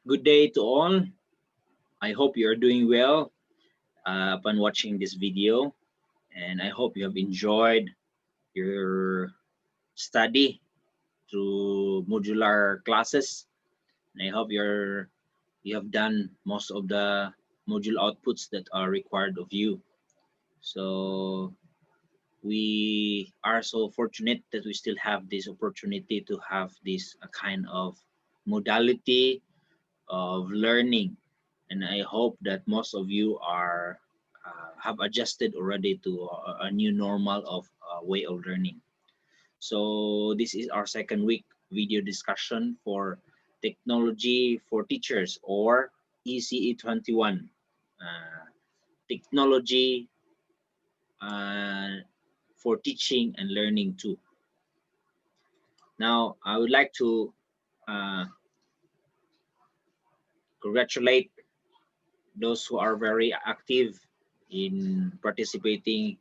Good day to all. I hope you are doing well upon watching this video, and I hope you have enjoyed your study through modular classes. And I hope you have done most of the module outputs that are required of you. So we are so fortunate that we still have this opportunity to have this kind of modality of learning, and I hope that most of you are have adjusted already to a new normal of way of learning. So this is our second week video discussion for technology for teachers, or ECE 21, technology for teaching and learning too. Now I would like to congratulate those who are very active in participating,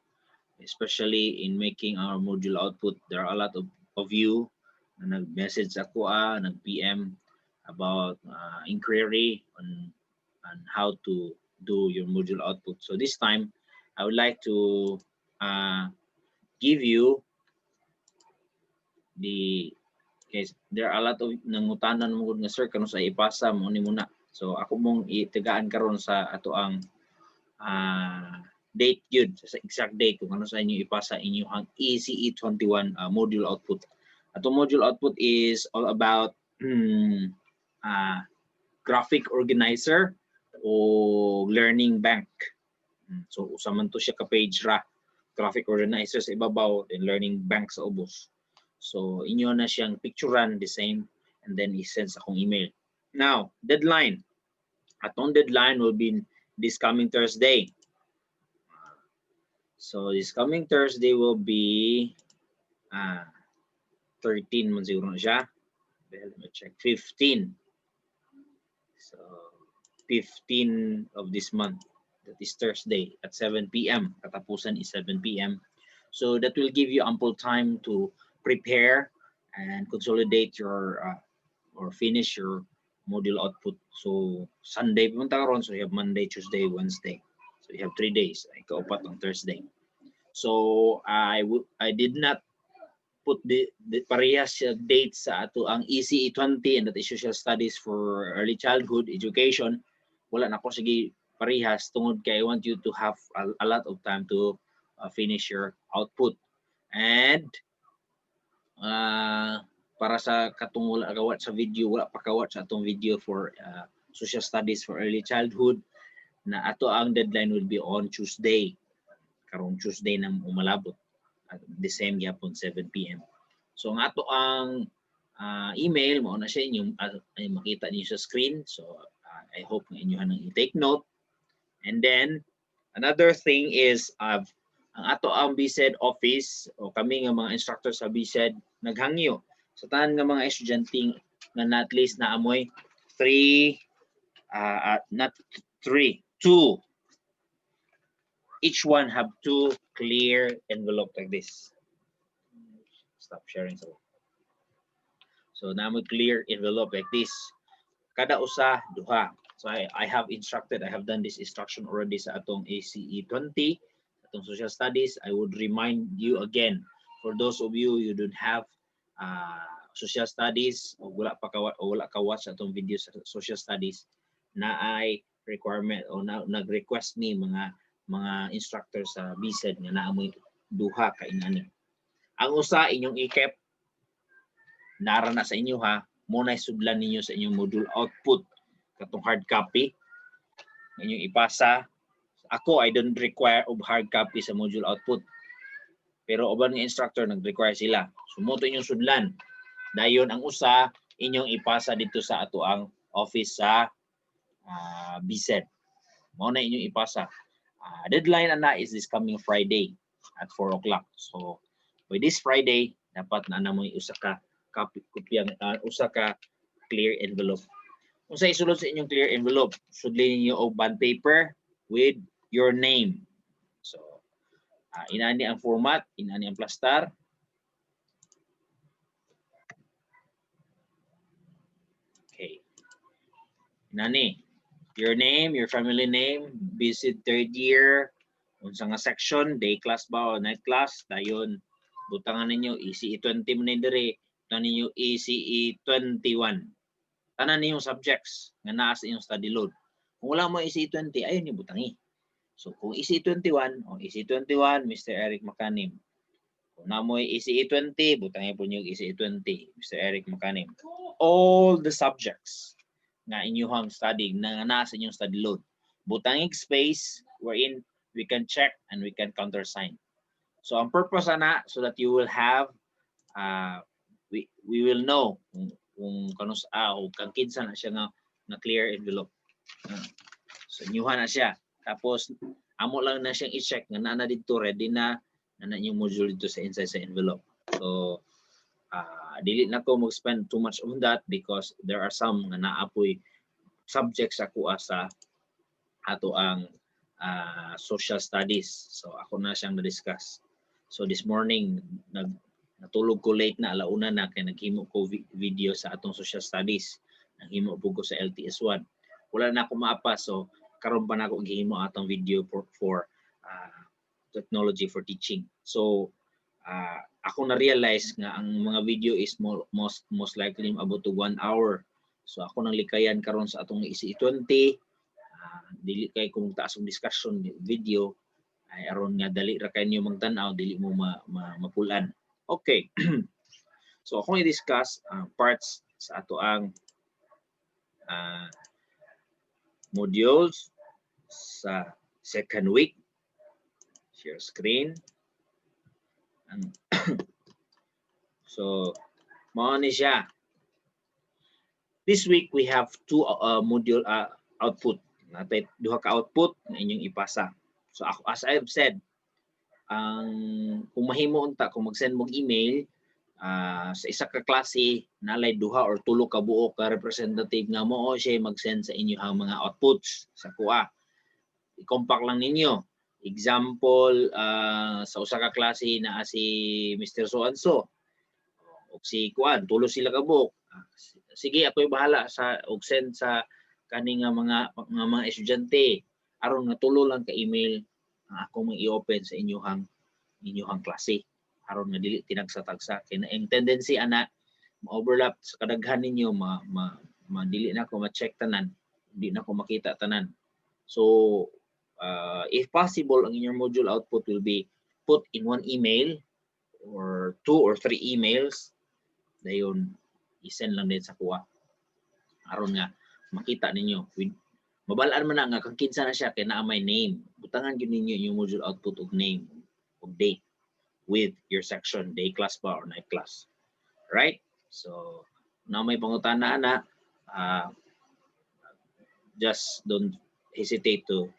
especially in making our module output. There are a lot of you na nag-message ako, nag-PM about inquiry on how to do your module output. So this time, I would like to give you the case. There are a lot of nangutanan mo nga, sir, kano sa ipasa mo ni muna. So ako mong itigaan karon sa ato ang date yun, sa exact date kung ano sa inyo ipasa inyo ang ECE 21 module output. Ato module output is all about graphic organizer o learning bank. So usa man to siya ka page ra, graphic organizer sa ibabaw, then learning bank sa ubos. So inyo na siyang picturean the same, and then i-send sa akong email. Now, deadline. Atong deadline will be this coming Thursday. So this coming Thursday will be 13 man siguro na siya. Let me check. 15. So 15 of this month. That is Thursday at 7 p.m. Katapusan is 7 p.m. So that will give you ample time to prepare and consolidate your or finish your module output. So Sunday pumunta karon, so you have Monday, Tuesday, Wednesday. So you have 3 days. Ay kaupat on Thursday. So I did not put the parehas dates sa ato ang ECE 20, and that is social studies for early childhood education. Wala na ko sige parehas tungod kay I want you to have a lot of time to finish your output. And para sa katong wala kawat sa video, wala pa kawat sa atong video for social studies for early childhood, na ato ang deadline will be on Tuesday. Karong Tuesday na umalabot at the same yapon 7 p.m. So ang ato ang email mo na siya inyong makita niyo sa screen. So I hope nga inyo nang i-take note. And then another thing is ang ato ang BSED office o kami nga mga instructors sa BSED naghangyo sa tanan nga mga estudyante nga at least na amoy 2. Each one have 2 clear envelope like this. Stop sharing. So na mo clear envelope like this. Kada usa duha. So I have instructed, I have done this instruction already sa atong ECE 20, atong social studies. I would remind you again, for those of you don't have social studies o wala ka watch atong video sa social studies, na ay requirement o nag-request ni mga instructor sa BSED nga naamoy duha ka inani. Ang usa inyong i-keep nara na sa inyo ha, muna isudlan ninyo sa inyong module output katong hard copy inyong ipasa. Ako, I don't require of hard copy sa module output, pero uban nga instructor nag-require sila. Sumuto inyong sudlan. Dayon ang usa inyong ipasa dito sa ato ang office sa BSED. Mao na inyong ipasa. Deadline na is this coming Friday at 4 o'clock. So by this Friday dapat na mo usa ka copy usa ka clear envelope. Kung sa isulod sa inyong clear envelope, sudlin niyo og bond paper with your name. So inani ang format, inani ang plastar. Okay. Nani, your name, your family name, visit third year, unsa nga section, day class ba o night class, dayon butangan ninyo ECE 20 mo na diri, butangan ninyo ECE 21. Tanan ninyong subjects nga naa sa inyong study load. Kung wala mo ECE 20, ayun yung butangi. So kung ECE 21, o ECE 21, Mr. Eric Makanim. Kung na mo ECE 20, butangi po niyo ECE 20, Mr. Eric Makanim. All the subjects nga inyong study, na nasa inyong study load. Butangig space wherein we can check and we can countersign. So ang purpose ana, so that you will have, we will know kung kanus o kang kinsa na siya nga clear envelope. So inyuhan na siya. Tapos amo lang na siyang i-check nga naa na dito ready na yung module dito sa inside sa envelope. So dili na ko mag-spend too much on that because there are some nga naapoy subjects ako sa ato ang social studies. So ako na siyang na-discuss. So this morning natulog ko late na, alauna na, kaya naghimo ko video sa atong social studies. Naghimo po ko sa LTS1. Wala na ako maapa, so karon pa na ako gihimo atong video for technology for teaching. So ako na-realize nga ang mga video is most likely abot to 1 hour. So ako nang likayan karon sa atong ECE 20. Dili kay kung taas og discussion video ay aron nga dali ra kayo magtan-aw, dili mo mapulan. Okay. So akong i-discuss parts sa ato ang modules sa second week. Share screen. So mao ni siya. This week we have two module output. Natay duha ka output na inyong ipasa. So ako, as I've said, kung mahimo unta, kung mag-send mong email sa isa ka klase, nalay duha or tulo ka buok ka representative nga mo siya mag-send sa inyo ang mga outputs sa kuha. I-compact lang ninyo. Example, sa usa ka klase na si Mr. So-and-so o si Kuan, tulo sila ka buok. Sige, ako'y bahala sa og send sa kani nga mga estudyante aron nga tulo lang ka email ako mang i-open sa inyong klase aron nga dili tinagsa-tagsa kay ang tendency ana ma-overlap sa kadaghan ninyo dili na ko ma-check tanan, di na ko makita tanan. So if possible, ang inyong module output will be put in one email or 2 or 3 emails, dayon i-send lang din sa kuha aron nga makita ninyo. Mabalaan man na nga kung kinsa na siya kay naa may name. Butangan gyud ninyo yung module output og name og date with your section, day class ba or night class. Right? So na may pangutana na just don't hesitate to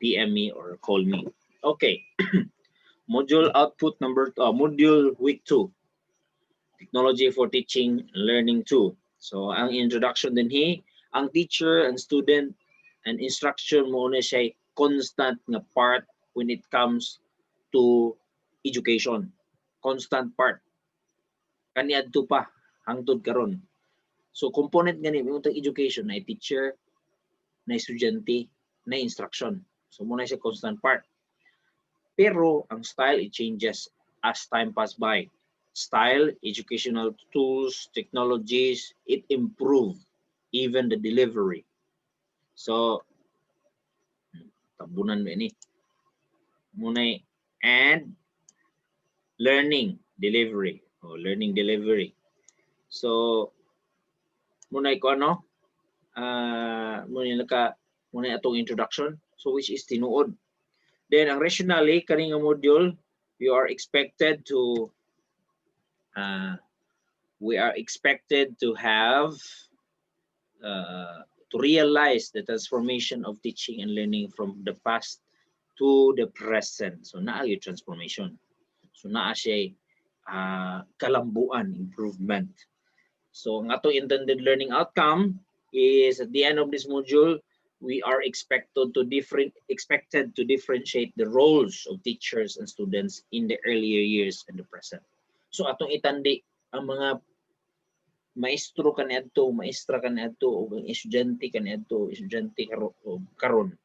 PM me or call me. Okay. Module output number module week 2. Technology for teaching learning 2. So ang introduction din ang teacher and student and instruction mo na siya constant nga part when it comes to education. Constant part. Kaniadto pa hangtod karon. So component gani mo education na teacher, na estudyante, na instruction. So muna siya constant part. Pero ang style it changes as time pass by. Style, educational tools, technologies, it improve even the delivery. So tabunan mo ini. Muna and learning delivery o learning delivery. So muna ko ano muna atong introduction, so which is tinuod. Then ang rationally kaning module you are expected to we are expected to have to realize the transformation of teaching and learning from the past to the present. So naa yung transformation. So naa siya kalambuan, improvement. So ang atong intended learning outcome is at the end of this module, we are expected to differentiate the roles of teachers and students in the earlier years and the present. So atong itandi ang mga maestro kaniadto, maestra kaniadto o ang estudyante kaniadto, estudyante karon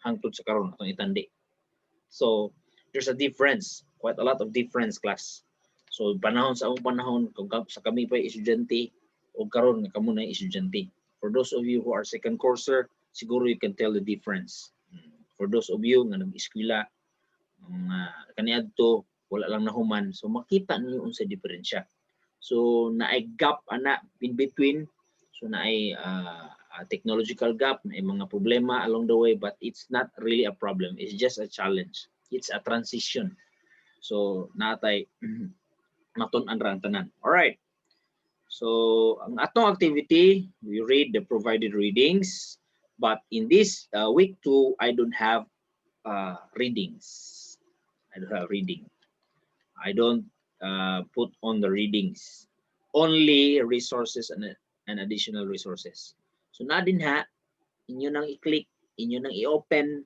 hangtod sa karon atong itandi. So there's a difference, quite a lot of difference, class. So panahon sa among panahon kung sa kami pa estudyante o karon nga kamo na estudyante. For those of you who are second courser, siguro you can tell the difference. For those of you nga nag-eskwela kaniadto wala lang nahuman, so makita niyo unsa diferensya. So naay gap ana in between, so naay technological gap, naay mga problema along the way, but it's not really a problem, it's just a challenge, it's a transition. So natay matun-an ra ang tanan. All right, so ang atong activity, we read the provided readings, but in this week 2 I don't have readings. I don't have reading. I don't put on the readings, only resources and additional resources. So na din ha, inyo nang i-click, inyo nang i-open,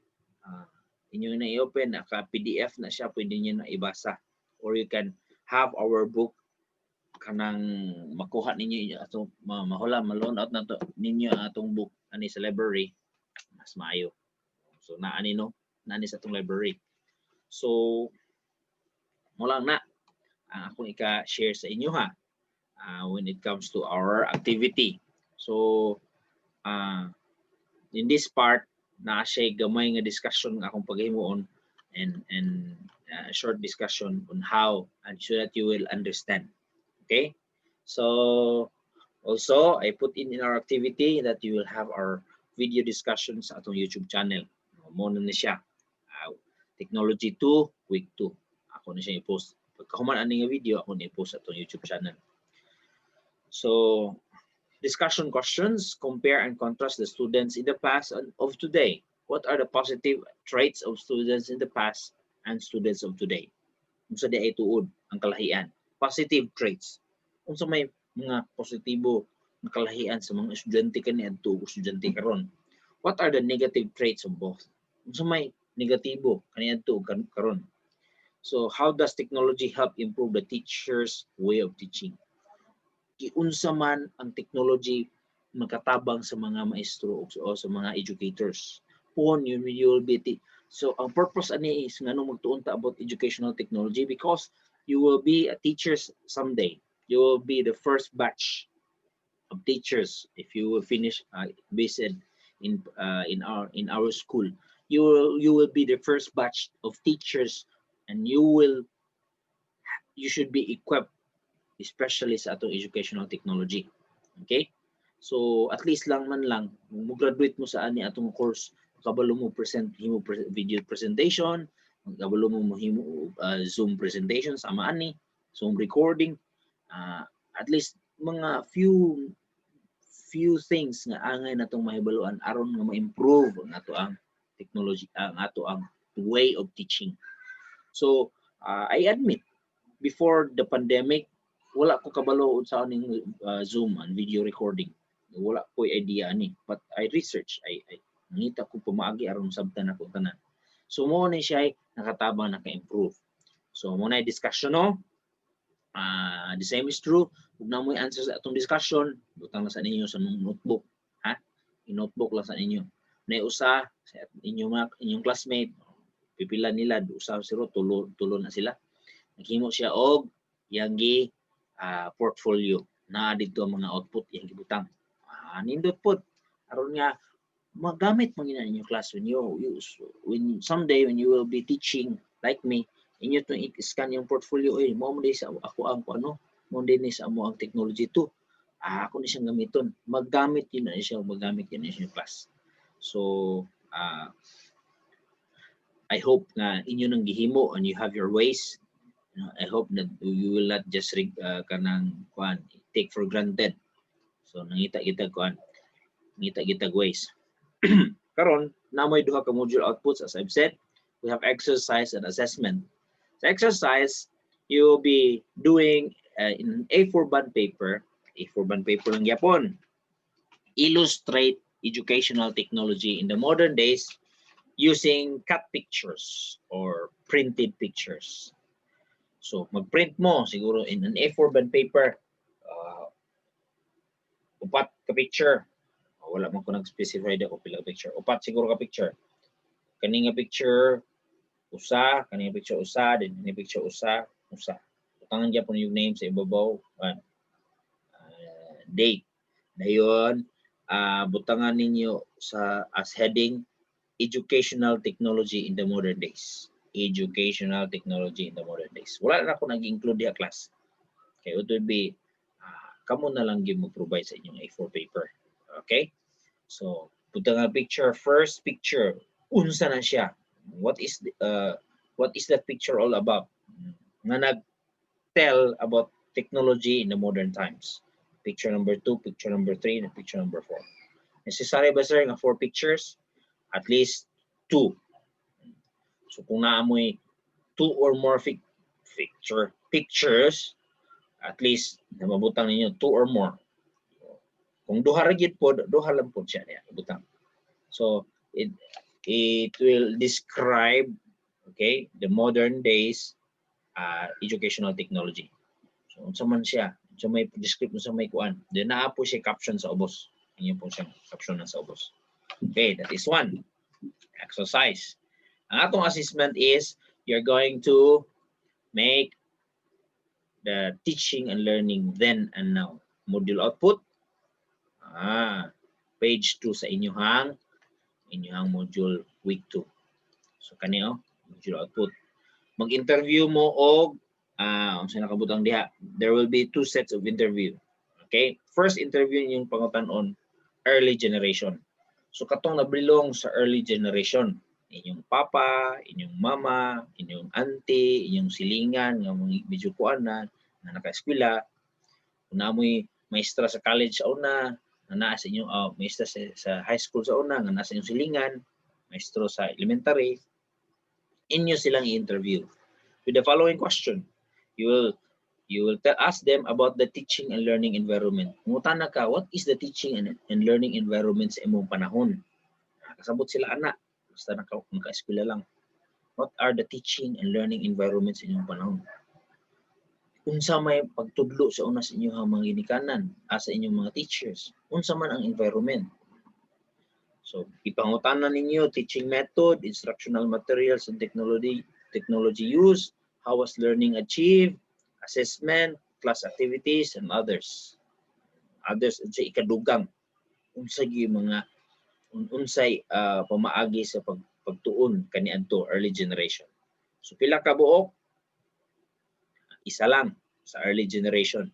inyo nang i-open, naka-PDF na siya, pwede niyo na ibasa. Or you can have our book, kanang makuha ninyo atong mahula, ma-loan out na to ninyo atong book ani sa library, mas maayo. So naani no, naani sa atong library. So mo lang na ang akong ika-share sa inyo ha when it comes to our activity. So in this part na siya gamay nga discussion nga akong paghimuon and a short discussion on how and so that you will understand. Okay, so also I put in our activity that you will have our video discussions sa atong YouTube channel. Mo na siya Technology 2 week 2 ako na siya i-post. Pagkahuman ani nga video, ako na-post sa itong YouTube channel. So, discussion questions, compare and contrast the students in the past and of today. What are the positive traits of students in the past and students of today? Unsa di ay tuod ang kalahian? Positive traits. Unsa may mga positibo nga kalahian sa mga estudyante kaniadto ug estudyante karon? What are the negative traits of both? Unsa may negatibo kaniadto ug karon? So how does technology help improve the teacher's way of teaching? Kiunsa man ang technology magkatabang sa mga maestro o sa mga educators. Pon you will be so ang purpose ani is nganong magtuon ta about educational technology, because you will be a teachers someday. You will be the first batch of teachers if you will finish based in our school. You will be the first batch of teachers, and you should be equipped, especially sa atong educational technology. Okay? So at least lang man lang mo graduate mo sa ani atong course, kabalo mo himo video presentation, kabalo mo himo Zoom presentation sama ani, Zoom recording, at least mga few things nga angay natong mahibaluan aron nga ma-improve ang ato ang technology, ang ato ang way of teaching. So I admit, before the pandemic, wala ko kabalo sa aning Zoom and video recording. Wala ko idea ani, but I research, I nangita ko pumaagi aron sabtan ako tanan. So mo na siya nakatabang, naka-improve. So mo na discussion no. The same is true. Kung na mo answer sa atong discussion, butang na sa ninyo sa notebook, ha? I-notebook lang sa ninyo. Na usa sa inyong classmate, pipila nila usa siro tulo na sila. Naghimo siya og yang portfolio na dito ang mga output yang gibutang. Nindot pod aron nga magamit mo gina inyong class when someday when you will be teaching like me, inyo to i-scan yung portfolio, mo mo sa ako ang ano, mo din sa amo ang technology to. Ako ni siyang gamiton. Magamit yun na siya, magamit yun na siya class. So I hope na inyo nang gihimo and you have your ways. I hope that you will not just kanang take for granted. So nangita kita ways. Karon na may duha ka module outputs, as I've said. We have exercise and assessment. So exercise, you will be doing in A4 bond paper. A4 bond paper lang yapon. Illustrate educational technology in the modern days using cut pictures or printed pictures. So mag-print mo siguro in an A4 bond paper upat ka picture. Wala man ko nag-specify da kung pila ka picture. Upat siguro ka picture. Kani nga picture usa, kani nga picture usa, din kani picture usa. Utangan gyapon yung name sa ibabaw. Date. Dayon, butangan ninyo sa as heading educational technology in the modern days. Educational technology in the modern days. Wala na ako nag-include ya class. Okay, it would be kamo na lang gyud mo-provide sa inyong A4 paper. Okay? So, butangan picture, first picture, unsa na siya? What is that picture all about? Nga nag-tell about technology in the modern times. Picture number 2, picture number 3, and picture number 4. Necessary ba sir nga 4 pictures? At least 2. So kung naamoy 2 or more pictures, at least na mabutang ninyo 2 or more. Kung duha ra gyud pod, duha lang pod siya niya butang. So it will describe, okay, the modern days educational technology. So unsa man siya, so may describe sa may kuan. Then naa po siya caption sa ubos. Inyo po siyang caption na sa ubos. Okay, that is one. Exercise. Ang atong assessment is you're going to make the teaching and learning then and now. Module output. Page 2 sa inyong module week 2. So kaniyo, module output. Mag-interview mo og unsa nakabutang diha. There will be 2 sets of interview. Okay? First interview yung pangutan-on early generation. So katong nabilong sa early generation, inyong papa, inyong mama, inyong auntie, inyong silingan nga medyo kuan na naka-eskwela, kung naamoy maestra sa college sa una, nga naa sa inyong maestra sa high school sa una, nga nasa inyong silingan, maestro sa elementary, inyo silang i-interview with the following question. You will ask them about the teaching and learning environment. Mungutana ka, what is the teaching and learning environment sa imong panahon? Kasabot sila anak, basta naka-eskwela lang. What are the teaching and learning environments sa inyong panahon? Unsa may pagtudlo sa una sa inyong mga ginikanan, sa inyong mga teachers? Unsa man ang environment? So, ipangutanan ninyo teaching method, instructional materials and technology use, how was learning achieved, assessment, class activities, and others. Others sa ikadugang. Unsay pamaagi sa pagtuon kaniadto early generation. So pila ka buok? Isa lang sa early generation.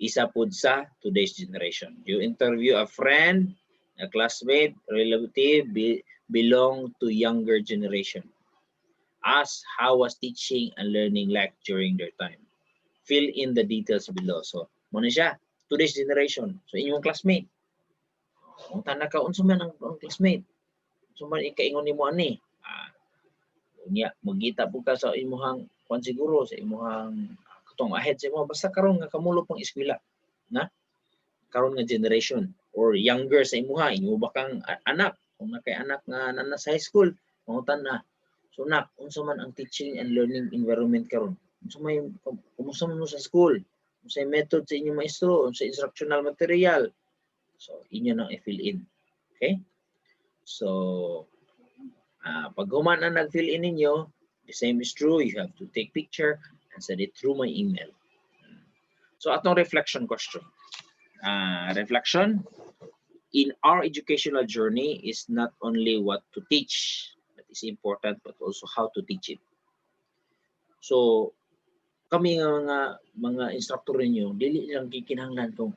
Isa pud sa today's generation. You interview a friend, a classmate, relative, belong to younger generation. Ask how was teaching and learning like during their time. Fill in the details below. So, muna siya, today's generation. So, inyong classmate. Kung tanda ka, unsa man ang classmate? Unsa man ikaingon nimo ani? Magita po ka sa imuhang kwan siguro, sa imuhang katong ahead sa imo. Basta karon nga kamulo pang eskwela. Na? Karon nga generation. Or younger sa imuha. Inyo ba kang anak? Kung na kay anak nga nasa high school, mangutan na. So, nak, unsa man ang teaching and learning environment karon? Kumusta mo sa school, sa method sa inyong maestro, sa instructional material. So, inyo nang i-fill in. Okay? So, pag human na nag-fill in ninyo, the same is true. You have to take picture and send it through my email. So, atong reflection question. Reflection, in our educational journey is not only what to teach that is important, but also how to teach it. So, kami nga mga instructor ninyo, dili lang gikinahanglan kung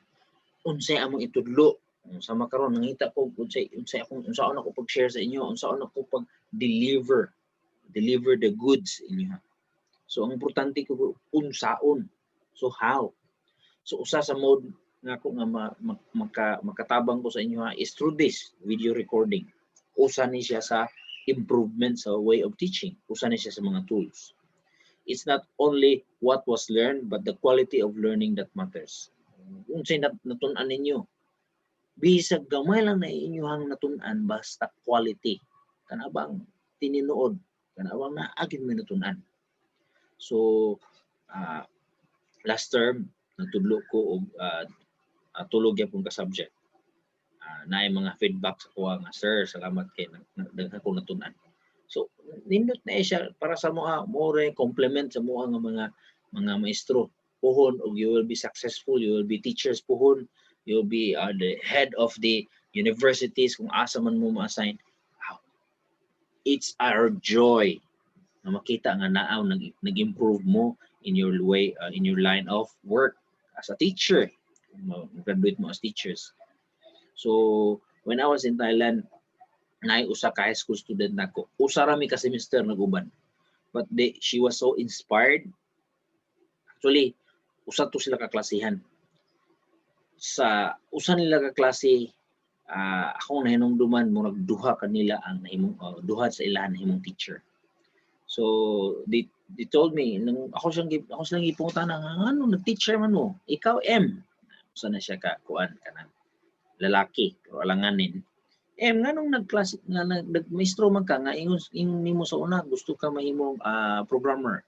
unsay among itudlo. Sa makaron nangita ko unsaon ako pag-share sa inyo, unsaon ako pag-deliver the goods inyo. So ang importante ko unsaon. So how? So usa sa mode nga ako nga makatabang ko sa inyo is through this video recording. Usa ni siya sa improvement sa way of teaching. Usa ni siya sa mga tools. It's not only what was learned, but the quality of learning that matters. Unsay natun-an ninyo? Bisag gamay lang na inyong natun-an, basta quality. Kanabang tininuod, kanabang naagin may natun-an. So, last term, natudlo ko og tulog yapon ka subject. na mga feedback sa kuha nga, sir, salamat kay daghan ko natunan. So nindot na siya para sa mga more compliment sa mga mga maestro puhon, og you will be successful, you will be teachers puhon, you will be the head of the universities kung asa man mo ma-assign. It's our joy na makita nga naaw nag-improve mo in your way, in your line of work as a teacher. Graduate mo as teachers. So when I was in Thailand, naay usa ka high school student nako. Usa ra mi ka semester naguban. But she was so inspired. Actually, usa to sila ka klasihan. Sa usa nila ka klase, akong nahinumduman mo nagduha kanila ang nahimong duha sa ilahan nahimong teacher. So they told me nang ako silang gipungutan nga ano nag-teacher man mo, ikaw M. Usa na siya ka kuan kanang lalaki pero alanganin. Nganong nagklase nga nagmaestro man ka nga ingon nimo sa una gusto ka mahimong programmer.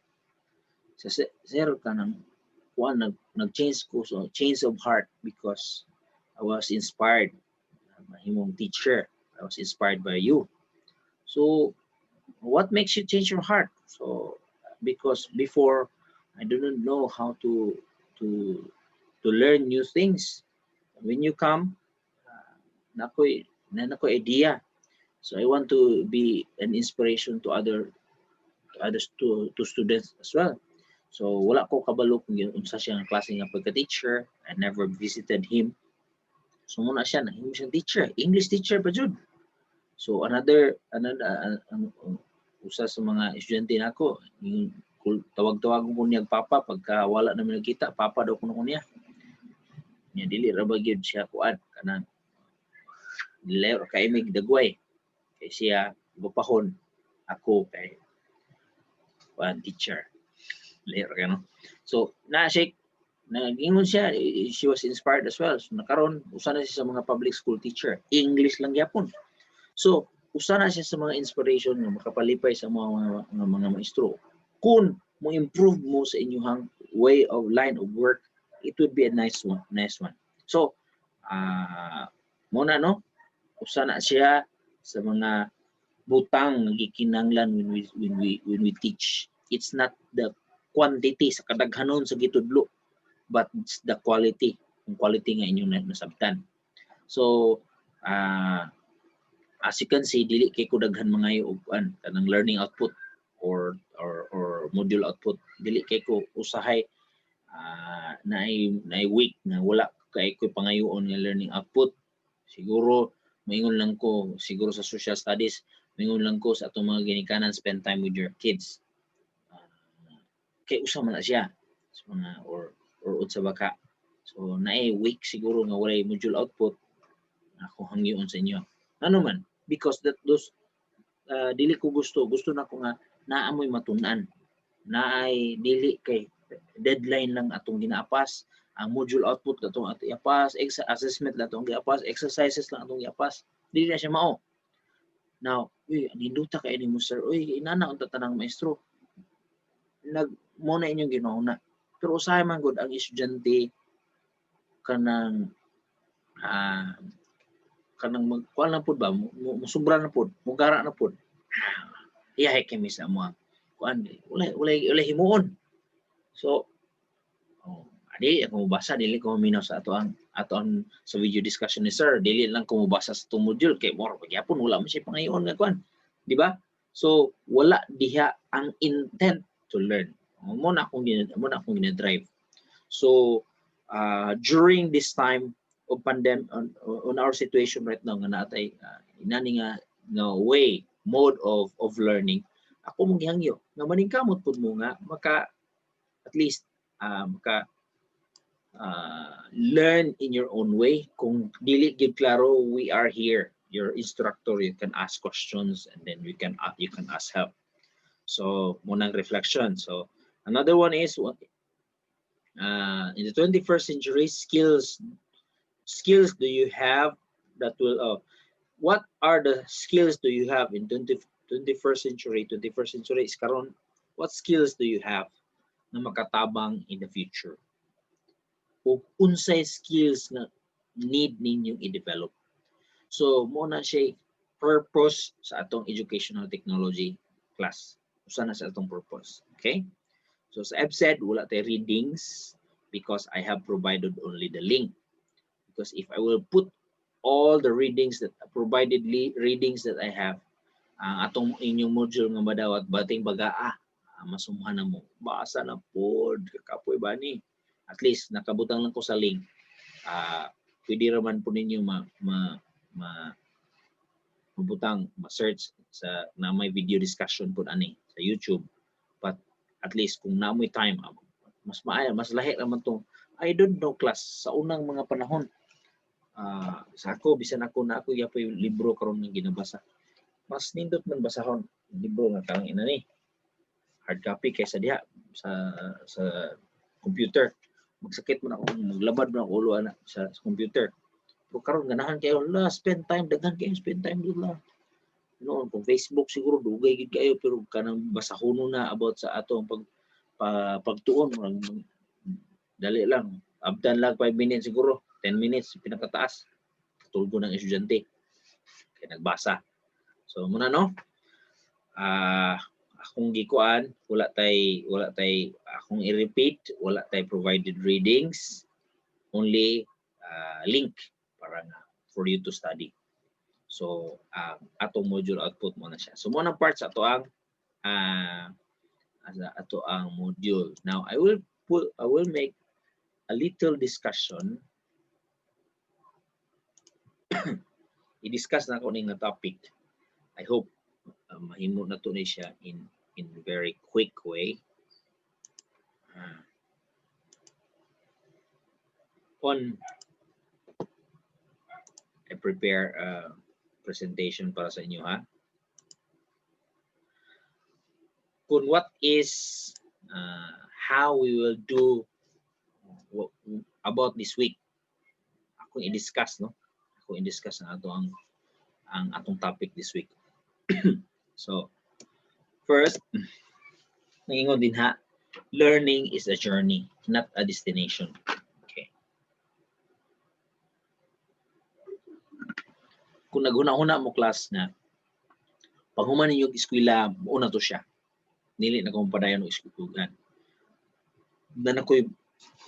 Sa sir kanang kuan nag-change ko, so change of heart because I was inspired mahimong teacher. I was inspired by you. So what makes you change your heart? So because before I didn't know how to learn new things. When you come, nakoy idea. So I want to be an inspiration to to students as well. So wala ko kabalo kung unsa siya nga klase nga pagka-teacher. I never visited him. So muna siya nahimo siyang teacher, English teacher pa jud. So another usa sa mga estudyante nako, tawag-tawag ko niya papa pagka wala na mi nakita, papa daw kuno niya. Nya dili ra ba gyud siya kuan kanang dili kay mig dagway kay siya gupahon ako kay kuan teacher. Dili ra kano. So na siya nag-ingon siya, she was inspired as well. So nakaron usa na siya sa mga public school teacher, English lang gyapon. So usa na siya sa mga inspiration nga makapalipay sa mga maestro. Kung mo improve mo sa inyong way of line of work, it would be a nice one. So muna no, usa na siya sa mga butang nga gikinahanglan when we teach. It's not the quantity sa kadaghanon sa gitudlo, but it's the quality, yung quality nga inyong nasabtan. So as you can see, dili kay ko daghan mga og kanang learning output or module output. Dili kay ko usahay naay week na wala kay ko pangayoon nga learning output. Siguro maingon lang ko siguro sa social studies, maingon lang ko sa atong mga ginikanan, spend time with your kids. Kay usa man na siya sa mga or sa baka. So naay week siguro nga walay module output, ako hangyoon sa inyo. Ano man, because those dili ko gusto na ko nga naamoy matunan, naay dili kay deadline lang atong ginaapas, ang module output atong iapas, assessment lang atong giapas, exercises lang atong giapas, dili na siya mao. Now, ninduta kay ni mo sir, inana unta tanang maestro, mo na inyong ginauna. Pero usahay man gud ang estudyante kanang magkuan lang pud ba, musubra na pud, mugara na pud. Iyahay kami sa mga kuan, ulay himuon. So dili ako mubasa, dili ko minaw sa ato sa video discussion ni sir, dili lang ko mubasa sa itong module kay more pagyapon wala man siya pangayoon nga kuan, di ba? So wala diha ang intent to learn. Mo na akong gina-drive. So during this time of pandemic, on our situation right now nga natay inani nga way mode of learning, ako mong gihangyo nga maningkamot pud mo nga maka at least maka learn in your own way. Kung dili gid klaro, we are here, your instructor, you can ask questions and then you can ask help. So munang reflection. So another one is in the 21st century, skills do you have that will what are the skills do you have in 21st century is karon, what skills do you have na makatabang in the future, o unsay skills na need ninyong i-develop? So mo na siya purpose sa atong educational technology class. Usa na sa atong purpose. Okay? So as I've said, wala tayo readings because I have provided only the link. Because if I will put all the readings that provided readings that I have, ang atong inyong module nga madawat bating bagaa, masumhan na mo. Basa na pod, kapoy ba ni? At least nakabutang lang ko sa link. Pwede raman po ninyo mabutang, ma-search sa na may video discussion po ani sa YouTube. But at least kung naamoy time, mas maaya, mas lahi naman tong I don't know class sa unang mga panahon. Sa ako, bisan ako na ako yapoy libro karon nga ginabasa. Mas nindot man basahon libro nga karang ina ni. Hard copy kaysa diha sa computer. Magsakit man ako, maglabad man ako ulo ana sa computer. Pero karon ganahan kayo la spend time, daghan kayo spend time dito la. Noon kung Facebook siguro dugay gid kayo pero kanang basahon na about sa atong pagtuon dali lang. Abdan lang 5 minutes siguro, 10 minutes pinakataas. Tulgo ng estudyante. Kaya nagbasa. So muna no. Akong gikuan, wala tay akong i-repeat, wala tay provided readings, only link para for you to study. So atong module output mo na siya. So mo na part sa ato ang module. Now I will make a little discussion. I-discuss na ako ning topic. I hope mahimo na to ni siya in very quick way. I prepare a presentation para sa inyo ha. Kung what is how we will do about this week. Akong i-discuss no. Akong i-discuss ang atong topic this week. So first, nangingon din ha, learning is a journey, not a destination. Okay. Kung naghuna-huna mo class na, pag human ninyo eskwela, una to siya. Nili na kong padayon o eskwela. Na ako'y,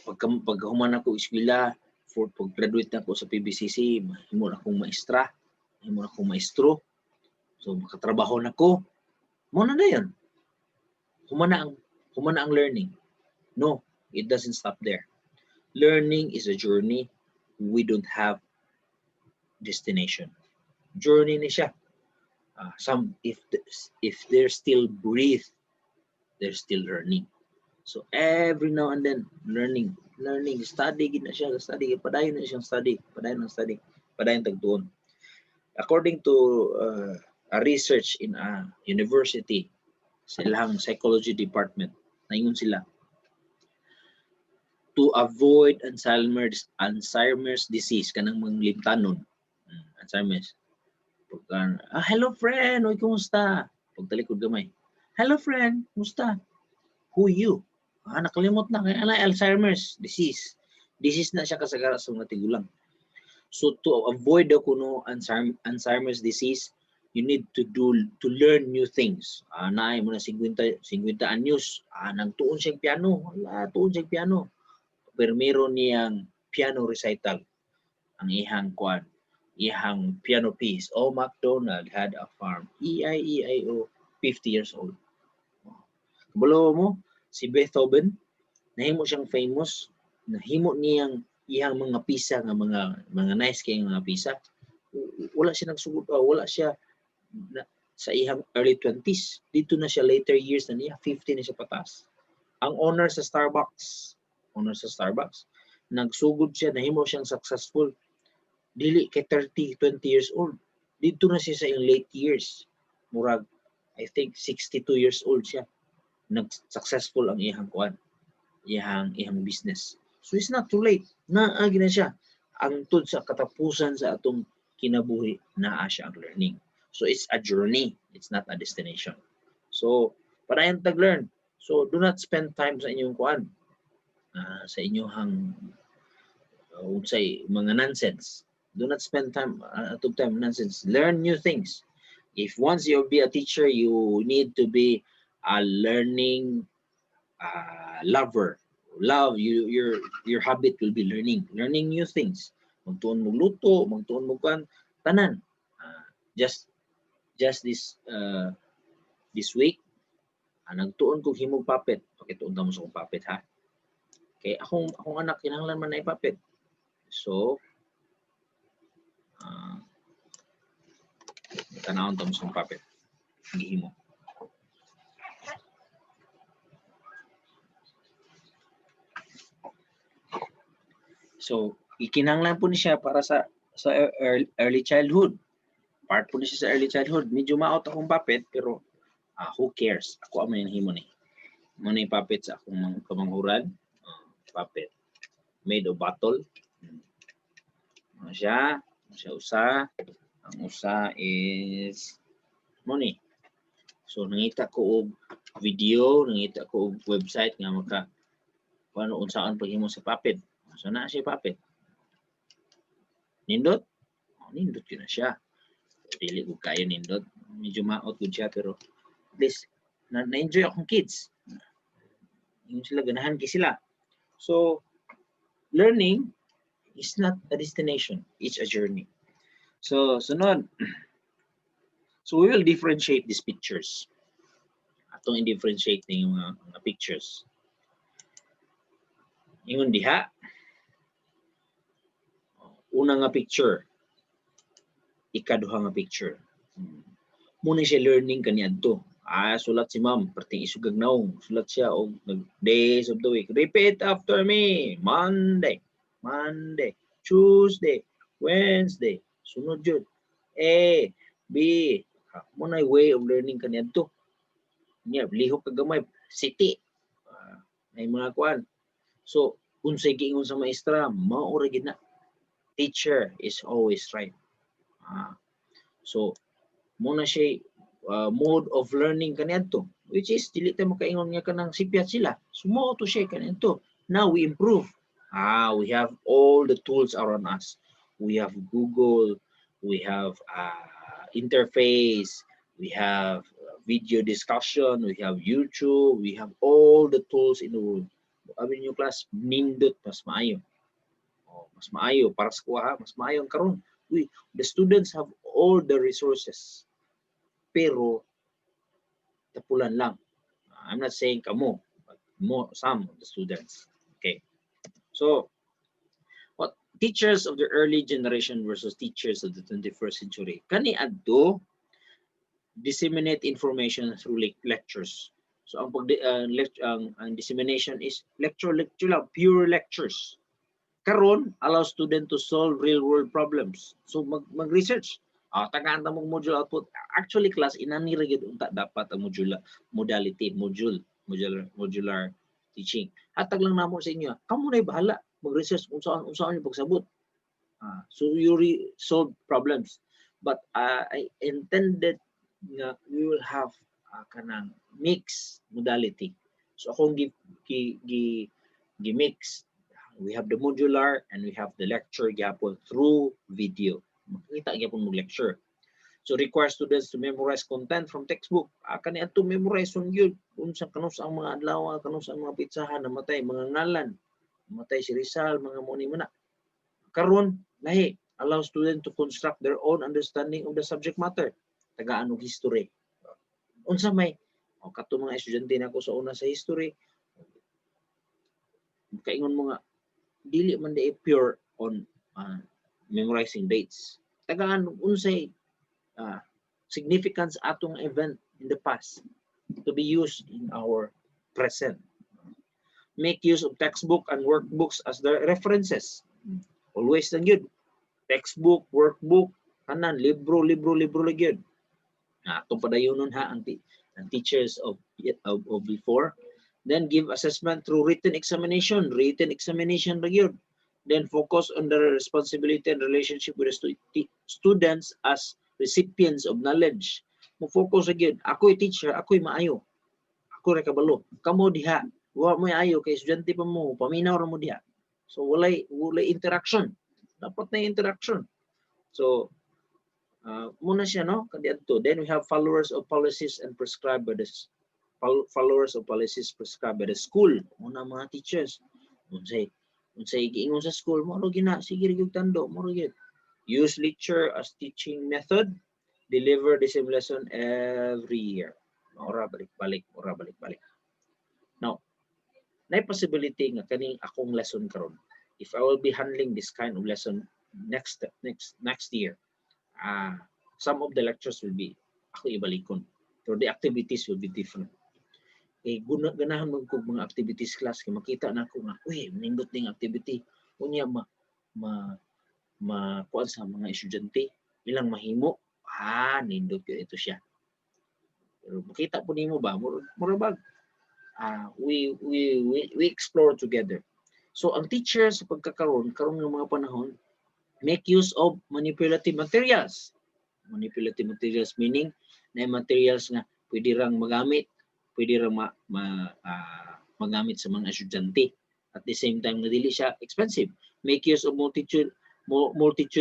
pag human ako eskwela, pag graduate na ako sa PBCC, himo na akong maestra, himo na akong maestro. So makatrabaho na ko. Muna na yun. Humana ang learning. No, it doesn't stop there. Learning is a journey. We don't have destination. Journey ni siya. If they're still breathe, they're still learning. So every now and then, learning, study gid na siya, study, padayon na siyang study, padayon tagtuon. According to a research in a university, silang psychology department, naingon sila, to avoid Alzheimer's disease, kanang mga limtanon, Alzheimer's. Hello friend, oy kumusta? Pagtalikod gamay. Hello friend, kumusta? Who you? Nakalimot na kay ana Alzheimer's disease. Disease na siya kasagara sa mga tigulang. So to avoid the kuno Alzheimer's disease, you need to learn new things. Naay mo na 50 anyos, nagtuon siyang piano. Tuon siyang piano. Pero meron niyang piano recital. Ang ihang piano piece. Oh, MacDonald had a farm. E-I-E-I-O, 50 years old. Kabalo mo, si Beethoven, nahimo siyang famous, nahimo niyang ihang mga pisa nga mga nice kay mga pisa. Wala siya nagsugod, wala siya sa ihang early 20s. Dito na siya later years na niya, 50 na siya patas. Ang owner sa Starbucks, nagsugod siya, nahimo siyang successful. Dili kay 20 years old. Dito na siya sa iyang late years. Murag, I think 62 years old siya. Nag-successful ang iyang business. So it's not too late. Naagi na siya. Ang tud sa katapusan sa atong kinabuhi, naa siya ang learning. So it's a journey. It's not a destination. So, padayon tag-learn. So do not spend time sa inyong sa inyong unsay mga nonsense. Do not spend time nonsense. Learn new things. If once you'll be a teacher, you need to be a learning lover. Love you. Your habit will be learning new things. Magtuon mo luto, magtuon mo kan tanan. Just this week, nagtuon ko himog puppet. Pakituon ta mo sa akong puppet ha. Kay akong anak kinahanglan man na ipapit. So tanawon ta mo sa akong puppet. Gihimo. So ikinahanglan po ni siya para sa early childhood. Part po ni siya sa early childhood. Medyo maot akong puppet pero who cares? Ako ang himo ni. Muna yung puppet sa akong kamanghuran. Puppet. Made of bottle. Ano siya usa. Ang usa is money. So nangita ko og video, nangita ko og website nga maka paano unsaan paghimo sa puppet. So na siya puppet. Nindot? Nindot yun na siya. Dili ko kayo nindot. Medyo maot ko siya pero at least na-enjoy akong kids. Yung sila ganahan kay sila. So learning is not a destination, it's a journey. So sunod. So we will differentiate these pictures. Atong i-differentiate yung mga pictures. Yung diha. Una nga picture. Ikaduha nga picture. Muna siya learning kaniadto. Sulat si ma'am, perting isugag naong. Sulat siya og days of the week. Repeat after me. Monday, Tuesday, Wednesday. Sunod yun. A, B. Muna way of learning kaniadto. Niya, lihok kagamay. City. May mga kuan. So, unsay giingon sa maestra, maura gid na. Teacher is always right. So, muna siya mode of learning kaniadto, which is dili ta makaingon nga kanang sipyat sila. Sumo to siya kaniadto. Now we improve. We have all the tools around us. We have Google, we have interface, we have video discussion, we have YouTube, we have all the tools in the world. Abi niyo class, nindot mas maayo. Mas maayo para sa kuha, mas maayo ang karon. The students have all the resources. Pero tapulan lang. I'm not saying kamo, but some of the students. Okay. So, what teachers of the early generation versus teachers of the 21st century? Kani adto disseminate information through lectures. So ang dissemination is lecture lang, pure lectures. Karon allow student to solve real world problems. So mag-research. Tagaan ta mong module output. Actually class inani ra gid unta dapat ang modular teaching. Hatag lang namo sa inyo. Kamo na bahala mag-research unsaon yung pagsabot. So you solve problems. But I intended nga we will have kanang mix modality. So akong gi-mix. We have the modular and we have the lecture gyapon through video. Makita gyapon mo lecture. So require students to memorize content from textbook. Kani adto memorize on gyud unsa kanus ang mga adlaw, kanus ang mga pitsahan namatay, mga ngalan. Namatay si Rizal, mga muni man. Karon lahi allow students to construct their own understanding of the subject matter. Tagaan og history. Unsa may kato mga estudyante nako sa una sa history. Kaingon mo nga dili man day pure on memorizing dates. Tagaan unsay significance atong event in the past to be used in our present. Make use of textbook and workbooks as the references. Always lang yun. Textbook, workbook, kanan, libro lang yun. Itong padayonon ang teachers of before. Then give assessment through written examination. Written examination lang yun. Then focus on the responsibility and relationship with the students as recipients of knowledge. Mo-focus again. Ako'y teacher, ako'y maayo. Ako rin kabalo. Kamo diha. Wa mo ayo kay estudyante pa mo. Paminaw ra mo diha. So walay interaction. Dapat na interaction. So muna siya no kadiadto. Then we have followers of policies and prescribed by the followers of policies prescribed by the school. Muna mga teachers. Unsay giingon sa school mo gina sige gyud tando mo gyud. Use lecture as teaching method. Deliver the same lesson every year. Ora balik-balik, ora balik-balik. Now, na possibility nga kaning akong lesson karon. If I will be handling this kind of lesson next year, some of the lectures will be ako ibalikon. So the activities will be different. Ganahan mo kog mga activities class kay makita na ako nga, uy, nindot ning activity. Unya kuan sa mga estudyante, ilang mahimo, nindot gyud ito siya. Pero makita po nimo ba, mura bag we explore together. So ang teachers sa pagkakaroon ng mga panahon make use of manipulative materials. Manipulative materials meaning na materials nga pwede rang magamit, pwede rang magamit sa mga estudyante. At the same time na dili siya expensive. Make use of multitude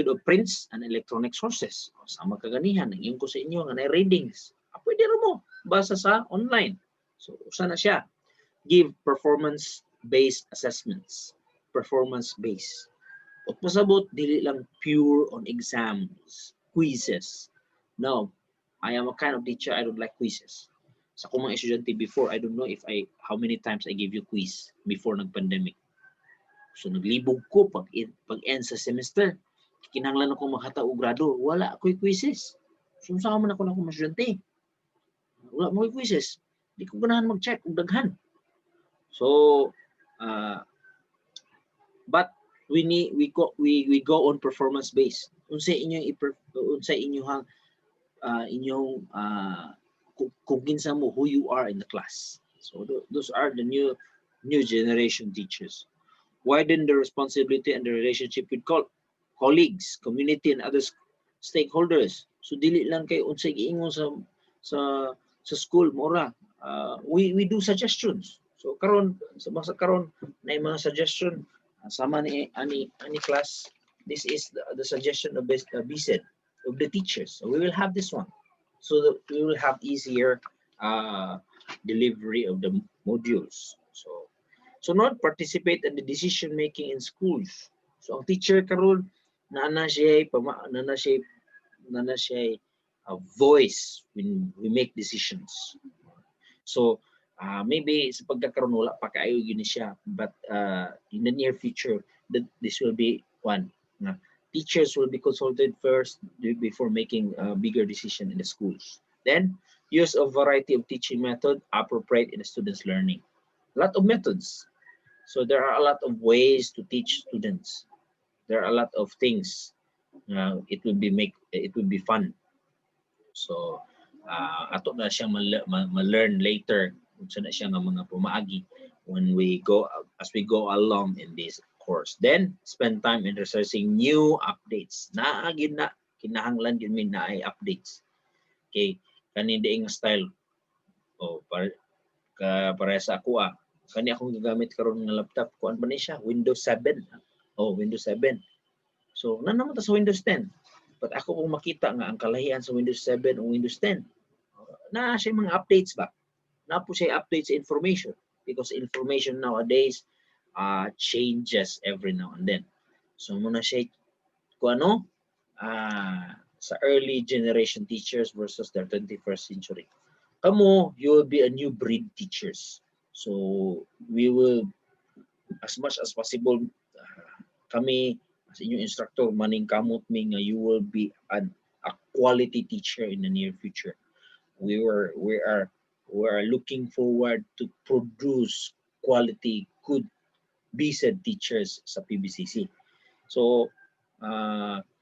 of prints and electronic sources. Sama kaganihan ang ko sa inyo nga na readings. Pwede ro mo basa sa online. So usa na siya. Give performance-based assessments. Performance-based. O pasabot dili lang pure on exams, quizzes. No, I am a kind of teacher I don't like quizzes. Sa akong mga estudyante before, I don't know how many times I give you quiz before nag-pandemic. So naglibog ko pag end sa semester. Kinahanglan ako makata og grado, wala ako'y quizzes. So sa man ako na akong estudyante. Wala mo quizzes. Di ko ganahan mag-check og daghan. So but we go on performance based. Unsay inyong kung kinsa mo who you are in the class. So those are the new generation teachers. Widen the responsibility and the relationship with colleagues, community, and other stakeholders. So dili lang kay unsay giingon sa school mora. We do suggestions. So karon sa karon na mga suggestion sama ni ani class. This is the suggestion of BSED of the teachers. So we will have this one, so that we will have easier delivery of the modules. So not participate in the decision making in schools. So ang teacher karon na siya a voice when we make decisions. So maybe sa pagkakaroon wala pa kaayo gini siya, but in the near future this will be one. Teachers will be consulted first before making a bigger decision in the schools. Then use a variety of teaching method appropriate in the students' learning. A lot of methods. So there are a lot of ways to teach students. There are a lot of things. It will be fun. So ato na siyang ma-learn later unsa na siya nga mga pumaagi when we go along in this course. Then spend time in researching new updates. Naagid na kinahanglan gyud mi na ay updates. Okay, kani diing style para sa ako kani akong gagamit karon nga laptop kuan ba ni siya Windows 7. Windows 7. So naman ta sa Windows 10. But ako kung makita nga ang kalahian sa Windows 7 o Windows 10, na siya mga updates ba? Na po siya updates information because information nowadays changes every now and then. So muna siya sa early generation teachers versus their 21st century. Kamo, you will be a new breed teachers. So we will, as much as possible, kami as inyong instructor, maning kamot mi nga you will be a quality teacher in the near future. We are looking forward to produce quality, good BSED teachers sa PBCC. So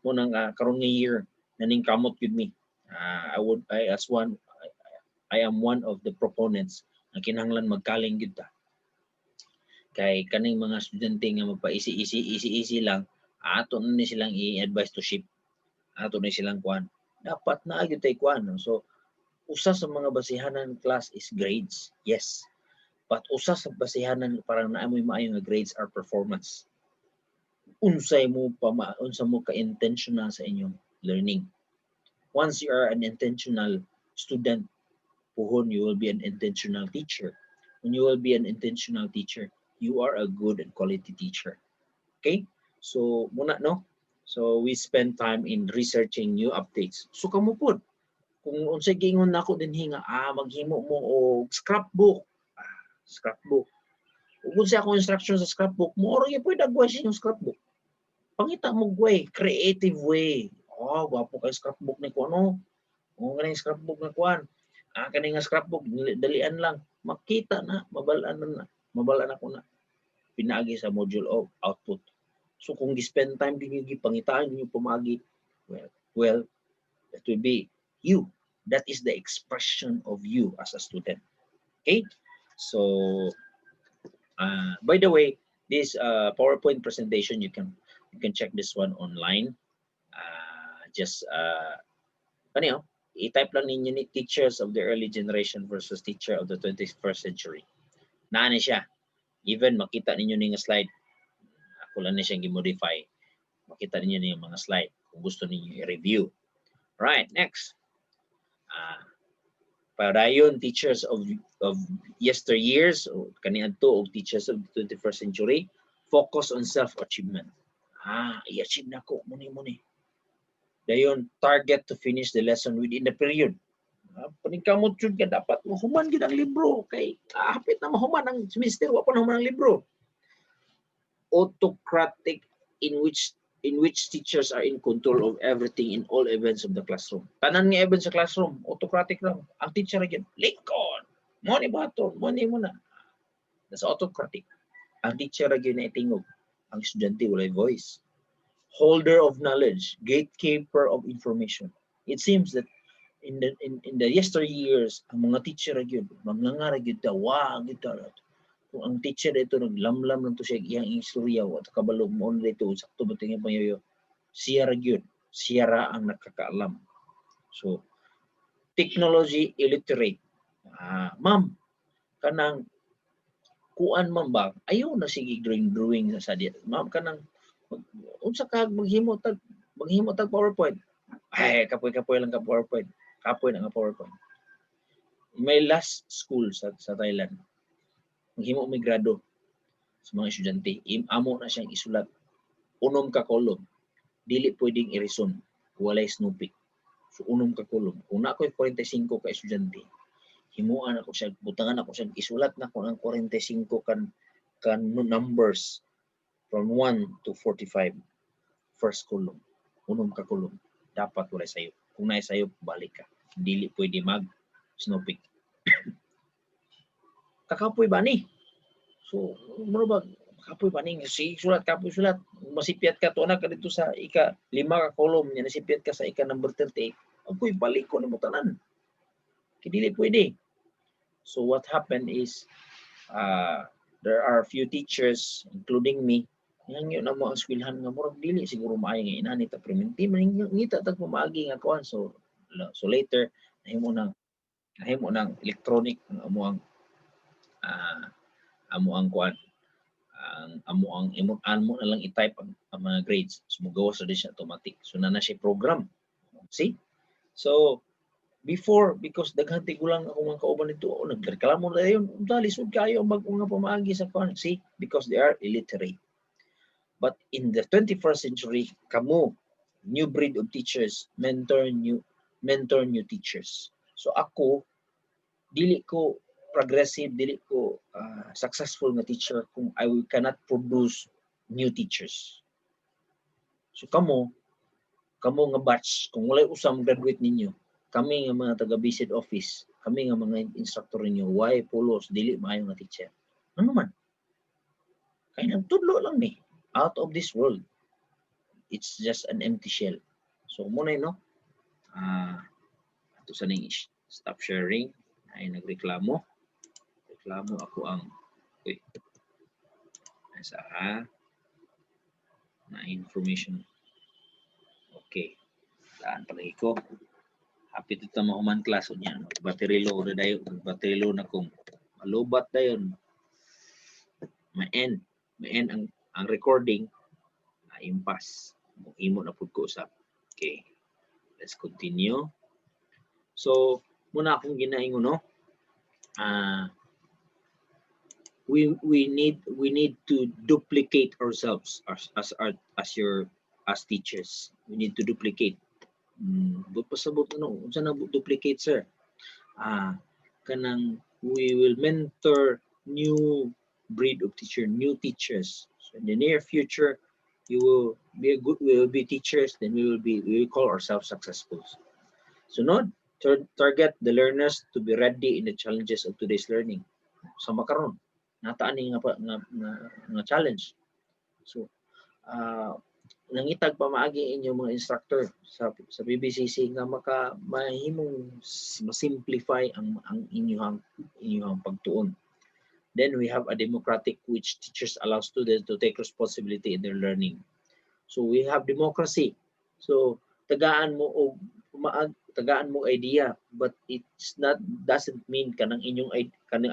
munang karon nga year naning kamot gyud mi. I am one of the proponents na kinahanglan magkaling gyud ta. Kay kaning mga estudyante nga magpa-easy lang, ato na ni silang i-advise to ship. Ato na silang kuan. Dapat na gyud tay kuan. So usa sa mga basihanan class is grades. Yes. But usa sa basihanan para naamoy maayo nga grades are performance. unsa mo ka intentional sa inyong learning. Once you are an intentional student, puhon, you will be an intentional teacher. When you will be an intentional teacher, you are a good and quality teacher. Okay? So, muna, no? So, we spend time in researching new updates. So, kamo po, kung unsay giingon nako din hinga, maghimo mo og scrapbook. Scrapbook. Kung sa akong instruction sa scrapbook, mo oro gyud pwede agway sa inyong scrapbook. Pangita mo way, creative way. Oh, gwapo kay scrapbook ni ko ano. O ganing scrapbook na kuan. Kani nga scrapbook dalian lang. Makita na, mabalaan na. Mabalaan ako na. Pinaagi sa module of output. So kung gi-spend time din yung pangitaan niyo pumagi, well, that will be you. That is the expression of you as a student. Okay? So by the way, this PowerPoint presentation, you can check this one online. Just i-type lang ninyo ni teachers of the early generation versus teacher of the 21st century. Naani siya. Even makita ninyo ni nga slide. Ako lang na siyang i-modify. Makita ninyo ni mga slide kung gusto ninyo i-review. Right, next. Padayon teachers of yesteryears, o kaniadto og teachers of the 21st century, focus on self-achievement. I-achieve na ko, muni. Dayon, target to finish the lesson within the period. Paningkamot yun ka, dapat mahuman gid ang libro. Kay hapit na mahuman ang semester, wa pa nahuman ang libro. Autocratic in which teachers are in control of everything in all events of the classroom. Tanan nga events sa classroom, autocratic lang. Ang teacher again, Lincoln, mo ni baton, mo na. That's autocratic. Ang teacher again na itingog. Ang estudyante walay voice. Holder of knowledge, gatekeeper of information. It seems that in the yesteryears, ang mga teacher again, magnangara gyud ta, gyud ta. Kung ang teacher ito naglamlam lang to siya iyang istorya at kabalog mo dito sakto ba tingin payoyo, siya ra gyud, siya ra ang nakakaalam. So technology illiterate. Ma'am, kanang kuan man ba, ayaw na sige drawing sa diet. Ma'am, kanang unsa ka maghimo tag PowerPoint. Kapoy lang ka PowerPoint. Kapoy na nga PowerPoint. May last school sa Thailand. Maghimo may grado sa mga estudyante. Amo na siyang isulat. Unom ka kolom. Dili pwedeng i-reason. Walay snooping. So unom ka kolom. Kung na ako'y 45 ka estudyante, himuan ako siya, butangan ako siya, isulat na ko ang 45 kan numbers from 1 to 45. First column. Unom ka kolom. Dapat walay sayo. Kung naay sayo, balik ka. Dili pwede mag-snooping. Kakapoy ba ni? So, ano ba? Kapoy ba ni? Sulat, kapoy sulat. Masipiat ka to na ka dito sa ika-5 ka kolom. Nasipiat ka sa ika number 38. Apoy, balik ko ni mo tanan. Dili pwede. So, what happened is, there are a few teachers, including me, ngangyo na mo ang eskwelahan nga murag dili siguro maayo nga inani ta prementi man ngita tag pamaagi nga kuan. So later nahimo nang electronic amo ang kuan amo na lang i-type ang mga grades. So magawas na din siya automatic. So na siya program. See? So before, because daghan tigulang ako mga kauban nito, nagreklamo na yun, lisod kayo mga pamaagi sa kuan. See? Because they are illiterate. But in the 21st century, kamo, new breed of teachers, mentor new teachers. So ako, dili ko progressive, dili ko successful na teacher kung I cannot produce new teachers. So kamo nga batch, kung walay usam graduate ninyo, kami nga mga taga-visit office, kami nga mga instructor ninyo, why pulos, dili maayo nga teacher. Ano man? Kaya nagtudlo lang ni. Out of this world. It's just an empty shell. So muna no. Ito sa ning stop sharing. Ay nagreklamo. Reklamo ako ang na information. Okay. Daan palagi ko. Happy to mahuman class niya. Battery low na dayon. Battery low na kung malubat dayon. Ma-end ang recording, impas. Imo na pud ko usab. Okay. Let's continue. So, muna akong ginaingon, no? We need to duplicate ourselves as teachers. We need to duplicate. Pasabot ano, unsa na duplicate, sir? Kanang we will mentor new breed of teacher, new teachers. So in the near future, we will be teachers, then we will call ourselves successful. So no, target the learners to be ready in the challenges of today's learning. Sa makaron, nataan ni nga challenge. So nangitag pa maagi inyong mga instructor sa BBCC nga mahimong ma-simplify ang inyong pagtuon. Then we have a democratic which teachers allow students to take responsibility in their learning. So we have democracy. So tagaan mo idea, but it's not doesn't mean kanang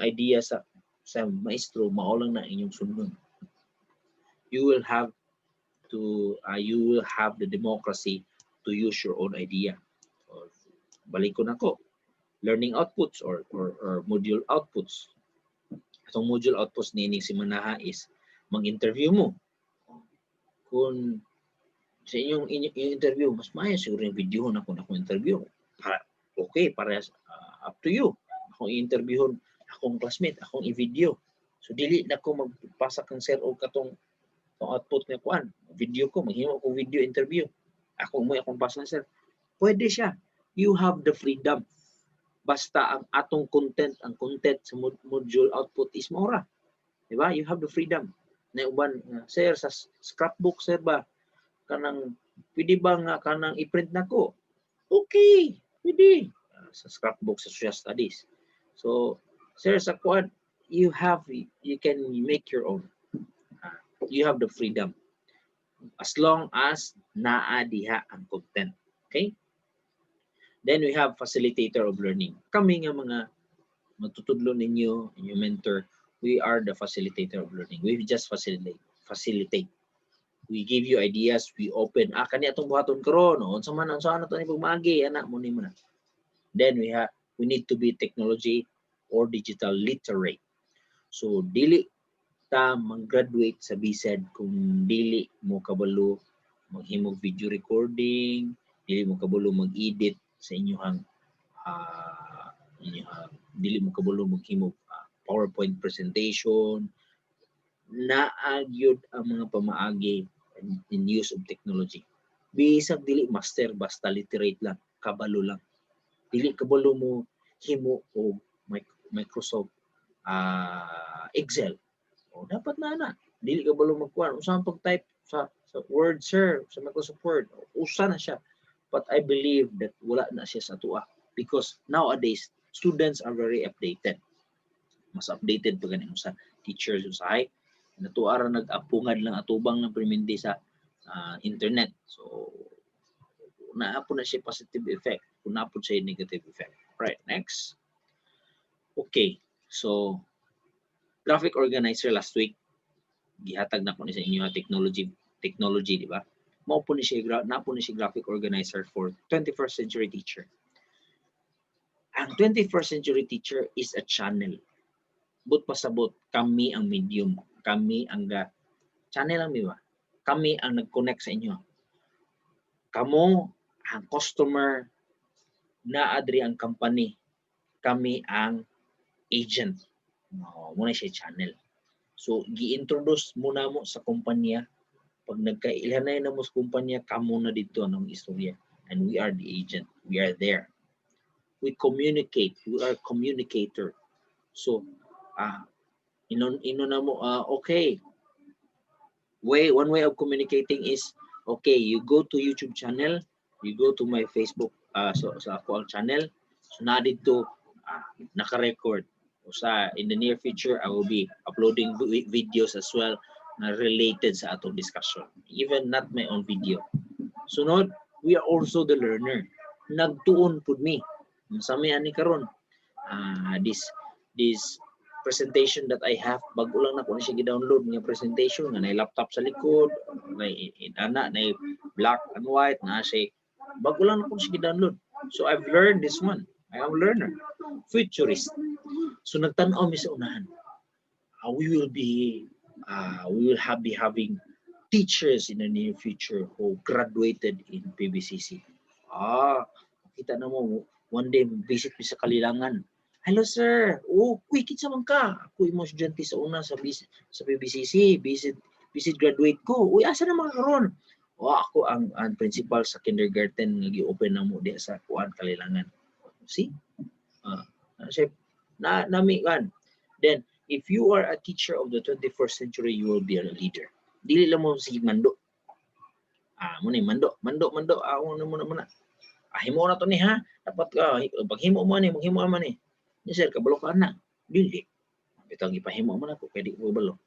idea sa maestro mao lang na inyong sundon. You will have the democracy to use your own idea. Or, balik ko na ko, learning outputs or module outputs. Itong module outputs nining si Manaha is mag-interview mo. Kung sa inyong interview, mas maayo siguro yung video na kung ako interview. Okay, para up to you. Akong i-interviewon, akong classmate, akong i-video. So dili na ko magpasa kang sir o katong output nga kuan. Video ko, maghimo ko video interview. Akong pasa sir. Pwede siya. You have the freedom. Basta ang atong content sa module output is mora. Diba? You have the freedom. Na uban, sir, sa scrapbook, sir ba? Kanang, pwede ba nga kanang i-print na ko? Okay, pwede. Sa scrapbook, sa social studies. So, sir, sa kuan, you can make your own. You have the freedom. As long as naa diha ang content. Okay? Then we have facilitator of learning. Kami nga mga matutudlo ninyo, inyong mentor, we are the facilitator of learning. We just facilitate. We give you ideas, we open. Kani atong buhaton karon, unsa man to ni pagmagi, ana mo ni mo na. Then we need to be technology or digital literate. So dili ta mag-graduate sa BSED kung dili mo kabalo maghimog video recording, dili mo kabalo mag-edit sa inyong dili mo kabalo maghimog PowerPoint presentation. Naagyod ang mga pamaagi in use of technology. Bisag dili master, basta literate lang, kabalo lang. Dili kabalo mo himo o Microsoft Excel. O dapat na. Dili kabalo magkuan. Usa pag-type sa Word, sir, sa Microsoft Word. Usa na siya. But I believe that wala na siya sa tuwa. Because nowadays, students are very updated. Mas updated pa ganun sa teachers usahay. Natuara nag-apungad lang atubang ng primindi sa internet. So, naapo na siya positive effect. Kung naapo siya negative effect. Right, next. Okay, so, graphic organizer last week, gihatag na ko ni sa inyo technology, di ba? Naapo ni siya graphic organizer for 21st century teacher. Ang 21st century teacher is a channel. But pasabot, kami ang medium. Kami ang channel lang, di ba? Kami ang nag-connect sa inyo. Kamo ang customer, na adri ang company. Kami ang agent. Muna siya channel. So, gi-introduce muna mo sa kumpanya. Pag nagkailhanay na mo sa kumpanya, kamo na dito ang istorya. And we are the agent. We are there. We communicate. We are communicator. So, na mo, okay. One way of communicating is, okay, you go to YouTube channel, you go to my Facebook, sa ako ang channel, so na dito, naka-record. In the near future, I will be uploading videos as well na related sa atong discussion, even not my own video. So no, we are also the learner. Nagtuon pud mi. Sa may ani karon, this presentation that I have, bago lang na ko na siya gi-download nga presentation nga na laptop sa likod, na black and white na siya, bago lang na ko siya gi-download. So I've learned this one. I am a learner, futurist. So nagtanaw mi sa unahan. We will be having teachers in the near future who graduated in PBCC. Kita na mo, one day visit mi sa Kalilangan. Hello sir, kuy kitsa man ka. Ako imo estudyante sa una sa PBCC, visit graduate ko. Uy, asa na mga karon? Ako ang principal sa kindergarten nga gi-open na mo diha sa kuan Kalilangan. See? Nami kan. Then if you are a teacher of the 21st century, you will be a leader. Dili lang mo sige mando. Mando. Ako na muna. Himo na to ni ha. Dapat ka paghimo mo ni, maghimo man ni. Ni sir kabalo ka na. Dili. Bitang ipahimo man ako kay di ko balo.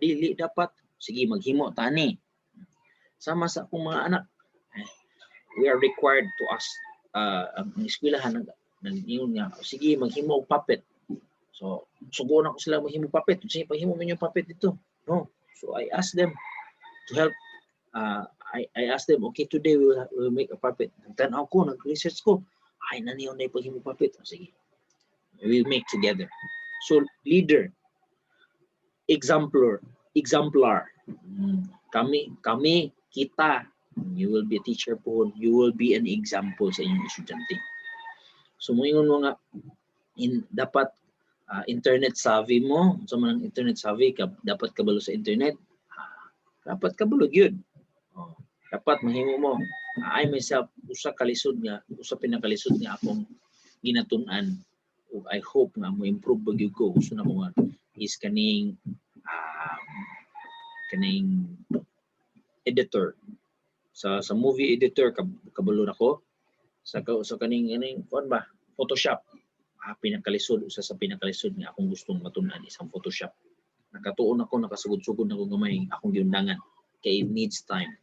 Dili dapat sige maghimo tani. Sama sa akong mga anak. We are required to ask ang eskwelahan nang nga sige maghimo og puppet. So sugo na ko sila maghimo puppet. Sige paghimo man yung puppet dito. No. So I asked them to help. I asked them, okay, today we will make a puppet. Tanaw ko, nag-research ko. Ay, naniyon na ipaghimo puppet. Sige. We will make together. So, leader. Exemplar. Kami, kita. You will be a teacher po. You will be an example sa inyong estudyante. So, moingon mo nga, dapat internet savvy mo. So, manang internet savvy, dapat kabalo sa internet. Dapat kabalo yun. Dapat mahimo mo. I myself, usa pinakalisod nga akong ginatun-an. I hope nga mo improve bagyo ko. Gusto na mo nga is kaning editor. Sa movie editor, kabalo na ko. Sa kaning kuan ba? Photoshop. Pinakalisod. Usa sa pinakalisod nga akong gustong matun-an isang Photoshop. Nakatuon ako, nakasugod-sugod ako gamay akong giundangan. Kay it needs time.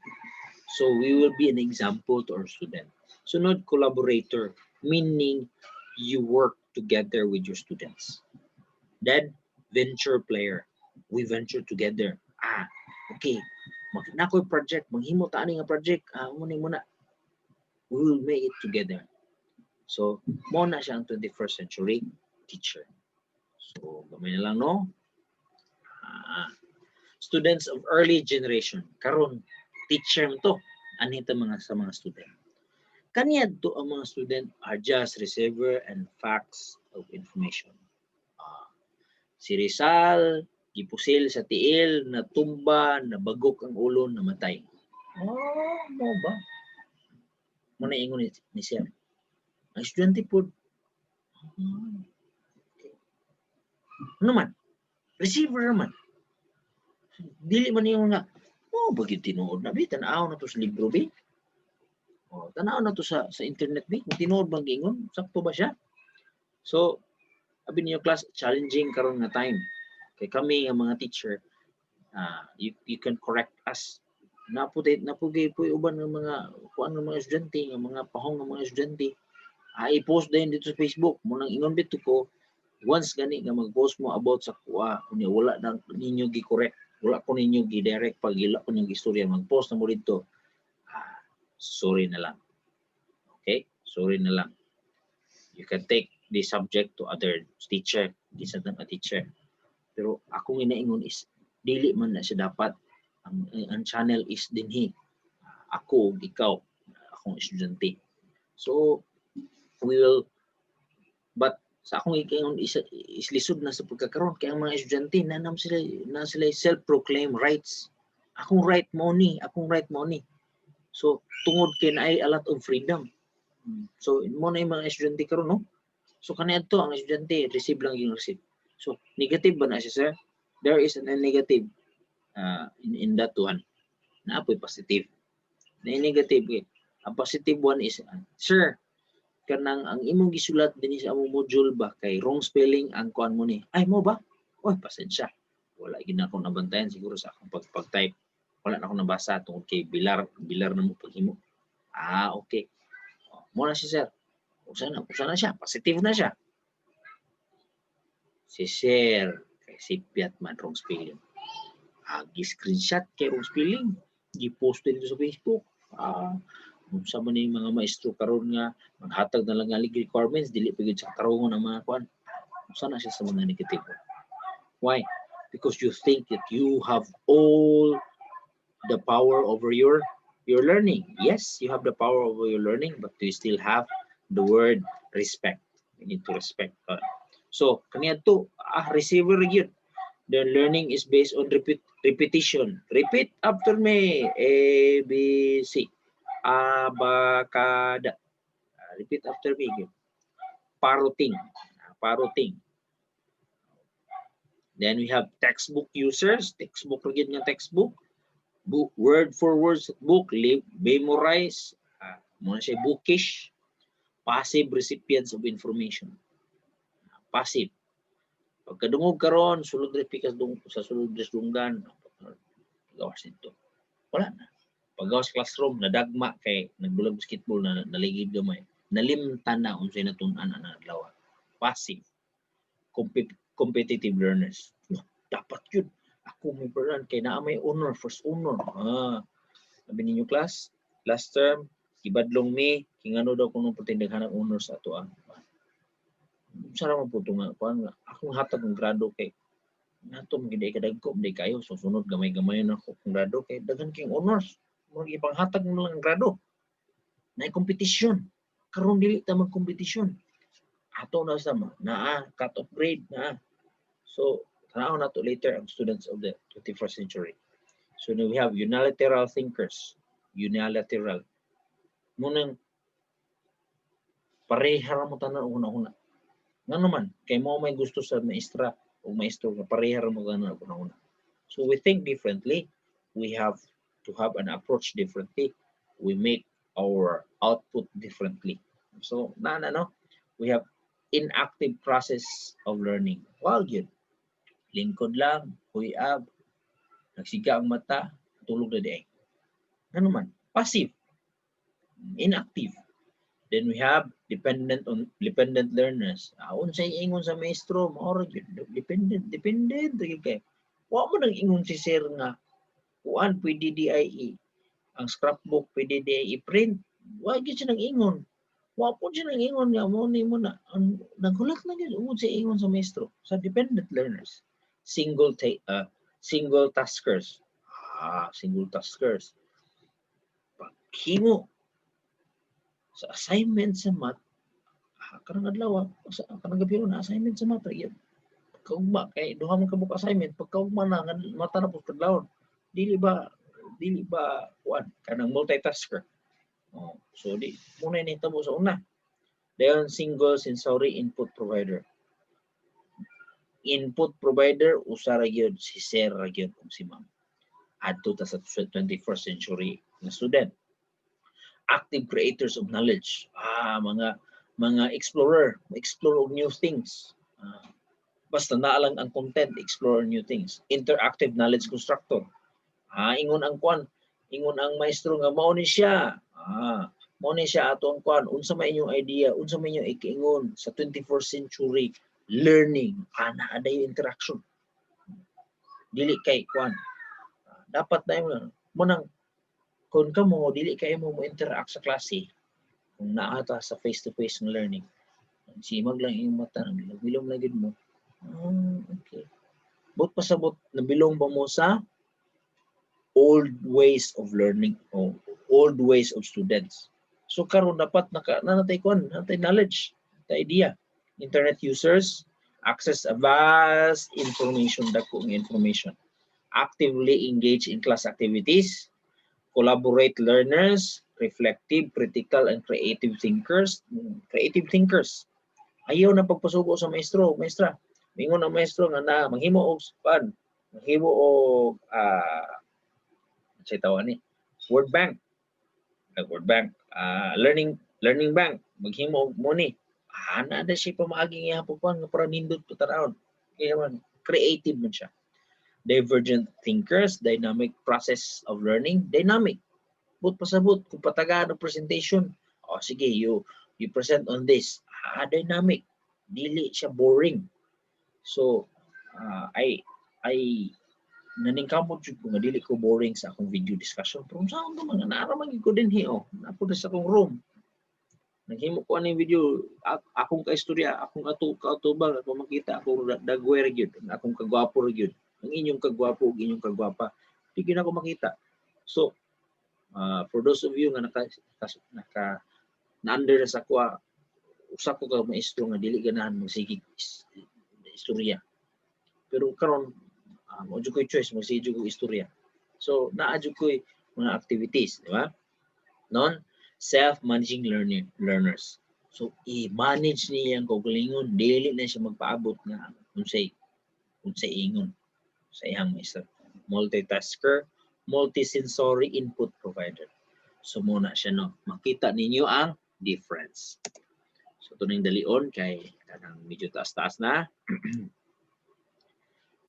So we will be an example to our student. Sunod, collaborator, meaning you work together with your students. Then, venture player. We venture together. Okay. Nakoy project, maghimo ta ani nga project. Muna. We will make it together. So, mo na siya ang 21st century teacher. So, gamay na lang, no? Students of early generation. Karon, teacher mo to. Anita sa mga student. Kaniya to ang mga student are just receiver and facts of information. Si Rizal, gipusil sa tiil, natumba, nabagok ang ulo, namatay. Mo ba? Muna ingon ni sir. Ang estudyante po. Ano man? Receiver naman. Dili man yung nga, bagay tinuod na, tanaw na to sa libro, tanaw na to sa internet, kung tinuod bang gingon, sakto ba siya? So, abi niyo class, challenging karon nga time. Kay kami, ang mga teacher, you can correct us. Napugay po uban ng mga, kuan ng mga estudyante, ng mga pahong ng mga estudyante, i-post din dito sa Facebook, munang ingon bito ko, once gani nga mag-post mo about sa kuha, wala na ninyo gi-correct. Wala ko ninyo gi-direct pag ila ko ninyo istorya, mag-post na mo dito. Sorry na lang. Okay? Sorry na lang. You can take the subject to other teacher, isa ng teacher. Pero akong inaingon is, dili man na siya dapat, ang channel is dinhi. Ako, ikaw, akong estudyante. So, we will, but sa akong ikaingon is lisod na sa pagkakaroon kaya ang mga estudyante na sila self-proclaimed rights. Akong right mo ni. So tungod kay naay a lot of freedom. So mo na yung mga estudyante karon, no? So kaniadto ang estudyante receive lang yung receive. So negative ba na siya, sir? There is a negative in that one. Naapoy positive. Na negative. Ang positive one is, sir, kanang ang imong gisulat din sa among module ba kay wrong spelling ang kuan mo ni. Ay mo ba? Oy, pasensya. Wala gid ako nabantayan siguro sa akong pag-type. Wala na ako nabasa tungod kay bilar na mo paghimo. Okay. Mo na si sir. Usa na siya, positive na siya. Si share kay sipiat man wrong spelling. Gi-screenshot kay wrong spelling. Gi-post dito sa Facebook. Sa man yung mga maestro karon nga maghatag na lang nga requirements dili pa gyud sa tarungon ang mga kuan. Sana siya sa mga negative. Why? Because you think that you have all the power over your learning. Yes, you have the power over your learning, but you still have the word respect. You need to respect. So, kaniya to, receiver yun. The learning is based on repetition. Repeat after me. A, B, C. Abakada. Repeat after me. Paroting. Paroting. Then we have textbook users. Textbook again nga textbook. Book, word for word book. Memorize. Muna siya bookish. Passive recipients of information. Passive. Pagkadungog karon sulod repikas sa sulod dunggan. Gawas nito. Wala na. Paggawas classroom, nadagma kay nagbulag basketball na naligid gamay. Nalimtan na unsay natun-an na adlaw. Passive. Competitive learners. Dapat yun. Ako may peran kay naa may honor, first honor. Sabi ninyo class, last term, ibadlong me, kingano daw kung patindaghan ng honor sa ato. Sarap po ito nga. Akong hatag ng grado kay nato magiday kadagko, hindi kayo. Susunod gamay-gamay na ako kung grado kay daghan king honors. Mga ibang hatag mo lang grado. Na kompetisyon. Karon dili ta magkompetisyon. Ato na sama. Cut off grade na. So, tanaw na to later ang students of the 21st century. So, now we have unilateral thinkers. Unilateral. Munang parehara mo tanan una-una. Nga naman, kay mo may gusto sa maestra o maestro nga parehara mo tanan una-una. So, we think differently. We have to have an approach differently. We make our output differently. So, we have inactive process of learning. Well, yun. Lingkod lang, huyab, nagsiga ang mata, tulog na diay. Ano man? Passive. Inactive. Then we have dependent learners. Unsay ingon sa maestro, maoro dependent kay. Wa mo nang ingon si sir nga kuan pwede DIE. Ang scrapbook pwede DIE print. Wa gyud siya nang ingon. Wa po siya nang ingon nga mo ni mo na naghulat na gyud ungod sa ingon sa maestro sa dependent learners. Single taskers. Single taskers. Paghimo sa assignment sa math, karang adlaw, karang gabi na assignment sa math, pagkaugma, kay duha man kabuk assignment, pagkaugma na, mata na po kadlawon. Dili ba, kuan, kanang multitasker. So, muna initabo sa una. Dayon, single sensory input provider. Input provider, usara yun, si sir yun, kung si ma'am. Adto ta sa 21st century na student. Active creators of knowledge. Mga explorer, explore of new things. Basta naalang ang content, explore new things. Interactive knowledge constructor. Ingon ang kwan, ingon ang maestro nga mao ni siya. Mao ni siya ato ang kwan, unsa may inyong idea, unsa may inyong ikiingon sa 21st century learning, ana aday interaction. Dili kay kwan. Dapat na mo nang kung ka mo, dili kayo mo interact sa klase, kung naata sa face-to-face ng learning, simag lang yung mata, bilong lagid mo. Okay. But pasabot, nabilong ba mo sa old ways of learning o old ways of students. So karon dapat natay knowledge, the idea. Internet users access a vast information, dakong information. Actively engage in class activities. Collaborate learners, reflective, critical, and creative thinkers. Creative thinkers. Ayaw na pagpasugo sa maestro, maestra. Mingon ang maestro nga manghimo og pan, manghimo og word bank. Word bank, learning bank, maghimo og money. Na siya pamaaging ihapon nga para nindot putaron. Kaya man creative man siya. Divergent thinkers, dynamic process of learning, dynamic. But pasabot, kung patagaan ng presentation, sige, you present on this. Dynamic. Dili siya boring. So I naningkamot jud ko nga dili ko boring sa akong video discussion. Pero saan to mga naramang ko din hiyo. Napo sa akong room. Naghimo ko aning video akong kaistorya, akong katubang, akong makita, akong dagwer gyud, akong kagwapo gyud. Ang inyong kagwapo ug inyong kagwapa, di gyud ako makita. So for those of you nga naka na-under na sa kuha, usa ko ka maestro nga dili ganahan magsigig istorya. Pero karon mo jud ko'y choice magsigig ko istorya. So naa jud ko'y mga activities, di ba? Non self-managing learners. So i-manage niya ang kaugalingon, dili na siya magpaabot nga unsay ingon sa iyang maestro. Multitasker, multisensory input provider. So muna siya no, makita ninyo ang difference. So tuning dalion kay kanang medyo taas-taas na.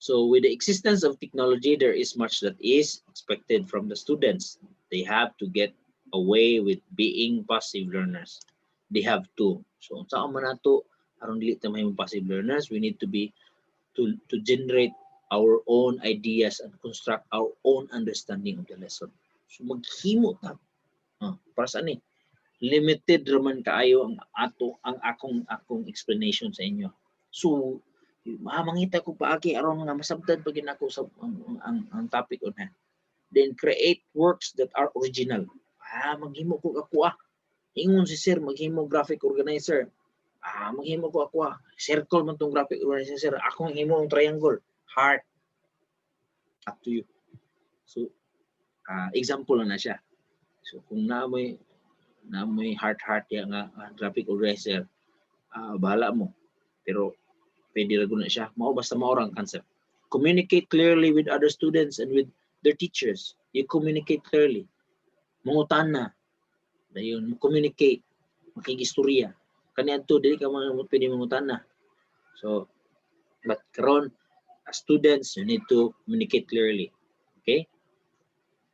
So with the existence of technology, there is much that is expected from the students. They have to get away with being passive learners. They have to. So saan man nato aron dili ta mahimong passive learners, we need to be to generate our own ideas and construct our own understanding of the lesson. So maghimo ta. Para saan ni? Limited raman kaayo ang akong explanation sa inyo. So mangita ko paagi aron nga masabtan pag ako sa ang topic on hand. Then create works that are original. Maghimo ko ako ingon si sir maghimo graphic organizer. Maghimo ko ako circle man tong graphic organizer sir. Ako himo ang triangle, heart. Up to you. So example na siya. So kung naamoy heart ya nga graphic organizer, bahala mo. Pero pwede ra na siya. Mao basta mao ang concept. Communicate clearly with other students and with their teachers. You communicate clearly. Mangutana. Dayon, communicate. Makigistorya. Kaniadto dili ka pwede mangutana. So, but karon as students, you need to communicate clearly. Okay?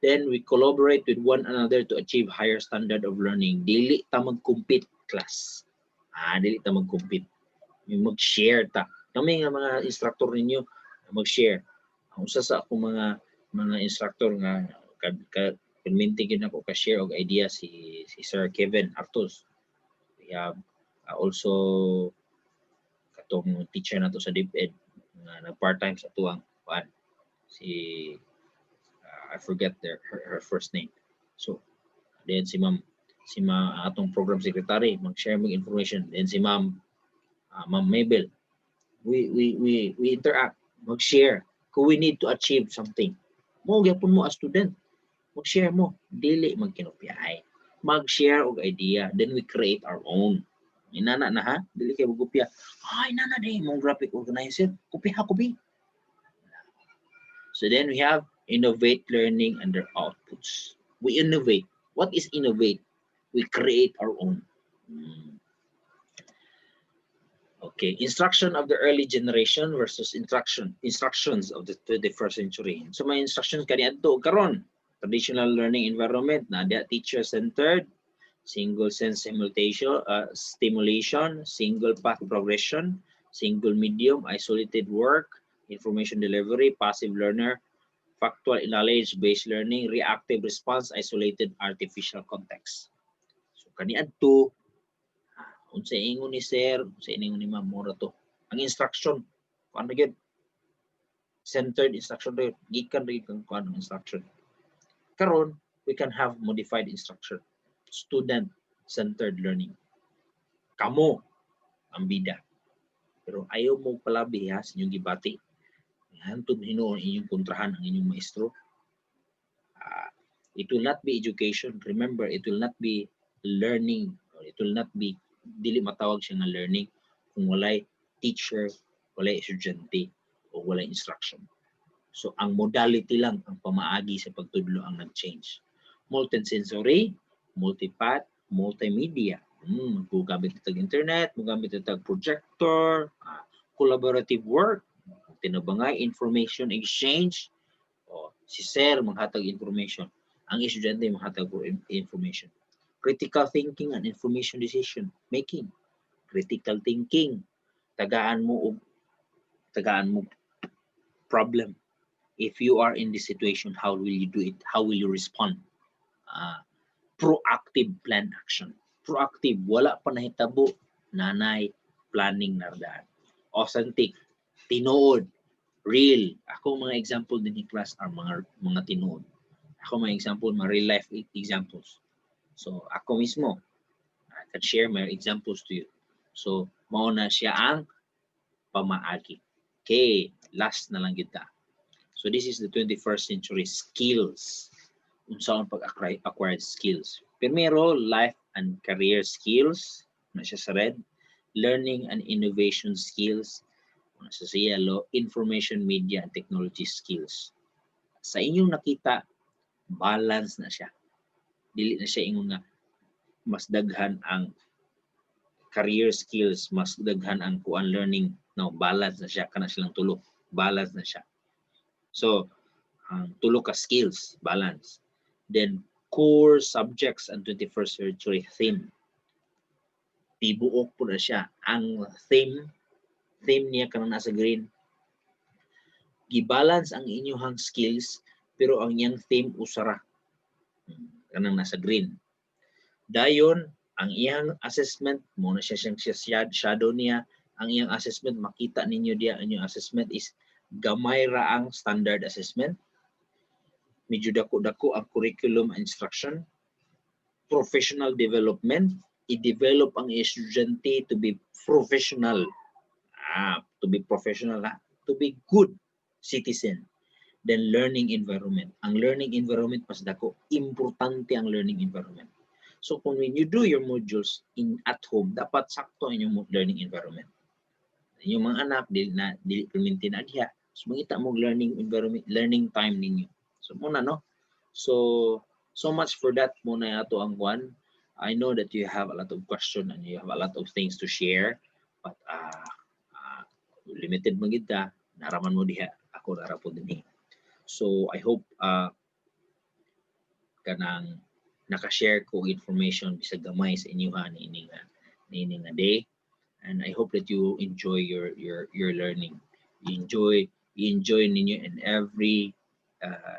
Then we collaborate with one another to achieve higher standard of learning. Dili ta mag-compete class. Dili ta mag-compete. Mag-share ta. Kami nga mga instructor ninyo mag-share. Ang usa sa akong mga instructor nga permitting ako ka-share og idea si Sir Kevin Artos. We have also katong teacher nato sa DepEd na part-time sa tuwang si I forget her first name. So then si ma'am atong program secretary mag-share mag information. Then si Ma'am Mabel, we interact, mag-share kung we need to achieve something. Mo gyapon mo as student, mag-share mo, dili magkinopyahay. Mag-share og idea, then we create our own. Inana na ha, dili kay magkopya. Inana day mong graphic organizer, kopi. So then we have innovate learning and their outputs. We innovate. What is innovate? We create our own. Okay, instruction of the early generation versus instructions of the 21st century. So may instructions kaniadto karon. Traditional learning environment na dia teacher-centered, single sense stimulation, single path progression, single medium, isolated work, information delivery, passive learner, factual knowledge-based learning, reactive response, isolated artificial context. So kaniadto unsa ingon ni sir, unsa ingon ni ma'am mura to. Ang instruction, paano gyud? Centered instruction rin, gikan rin kang paano instruction. Karon, we can have modified instruction. Student-centered learning. Kamo ang bida. Pero ayaw mo palabi ha sa inyong gibati. Hantod hinuon inyong kontrahan ang inyong maestro. It will not be education. Remember, it will not be learning. Or it will not be dili matawag siya nga learning kung walay teacher, walay estudyante, o walay instruction. So, ang modality lang ang pamaagi sa pagtudlo ang nag-change. Multisensory, multipath, multimedia. Magamit ito internet, magamit ito projector, collaborative work, tinabangay, information exchange, si sir maghatag information, ang estudyante maghatag information. Critical thinking and information decision making. Critical thinking, tagaan mo og tagaan mo problem. If you are in this situation, how will you do it? How will you respond? Ah, proactive plan action. Proactive, wala pa nahitabo, nanay, planning nardaan. Authentic, tinuod, real. Ako mga example din ni class are mga tinuod. Ako mga example, mga real life examples. So ako mismo, I can share my examples to you. So mauna siya ang pamaagi. Okay, last na lang kita. So this is the 21st century skills. Unsa ang pag-acquired skills. Primero, life and career skills. Na siya sa red. Learning and innovation skills. Na siya sa yellow. Information media and technology skills. Sa inyong nakita, balance na siya. Dili na siya ingon nga mas daghan ang career skills, mas daghan ang kuan learning. No, balance na siya. Kana silang tulo. Balance na siya. So, tulo ka skills, balance. Then, core subjects and 21st century theme. Tibuok po na siya. Ang theme niya kanang nasa green. Gibalance ang inyong skills, pero ang iyang theme usara. Kanang nasa green. Dayon, ang iyang assessment, muna siya siyang shadow niya. Ang iyang assessment, makita ninyo diya, ang iyong assessment is gamay ra ang standard assessment. Medyo dako-dako ang curriculum instruction. Professional development, i-develop ang estudyante to be professional. To be professional, to be good citizen. Then learning environment. Ang learning environment mas dako, importante ang learning environment. So kung when you do your modules at home, dapat sakto ang inyong learning environment. Yung mga anak dili perminti na diha. So mangita mo learning environment, learning time ninyo. So muna no. So much for that muna ato ang one. I know that you have a lot of questions and you have a lot of things to share, but limited man gid ka, naraman mo diha, ako nara po dinhi. So I hope kanang naka-share ko information bisag gamay sa inyo niini nga day, and I hope that you enjoy your learning. You enjoy ninyo in every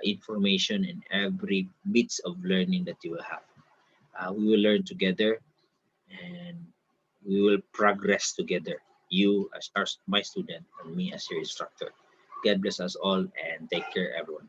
information and every bits of learning that you will have. We will learn together and we will progress together. You as my student and me as your instructor. God bless us all and take care, everyone.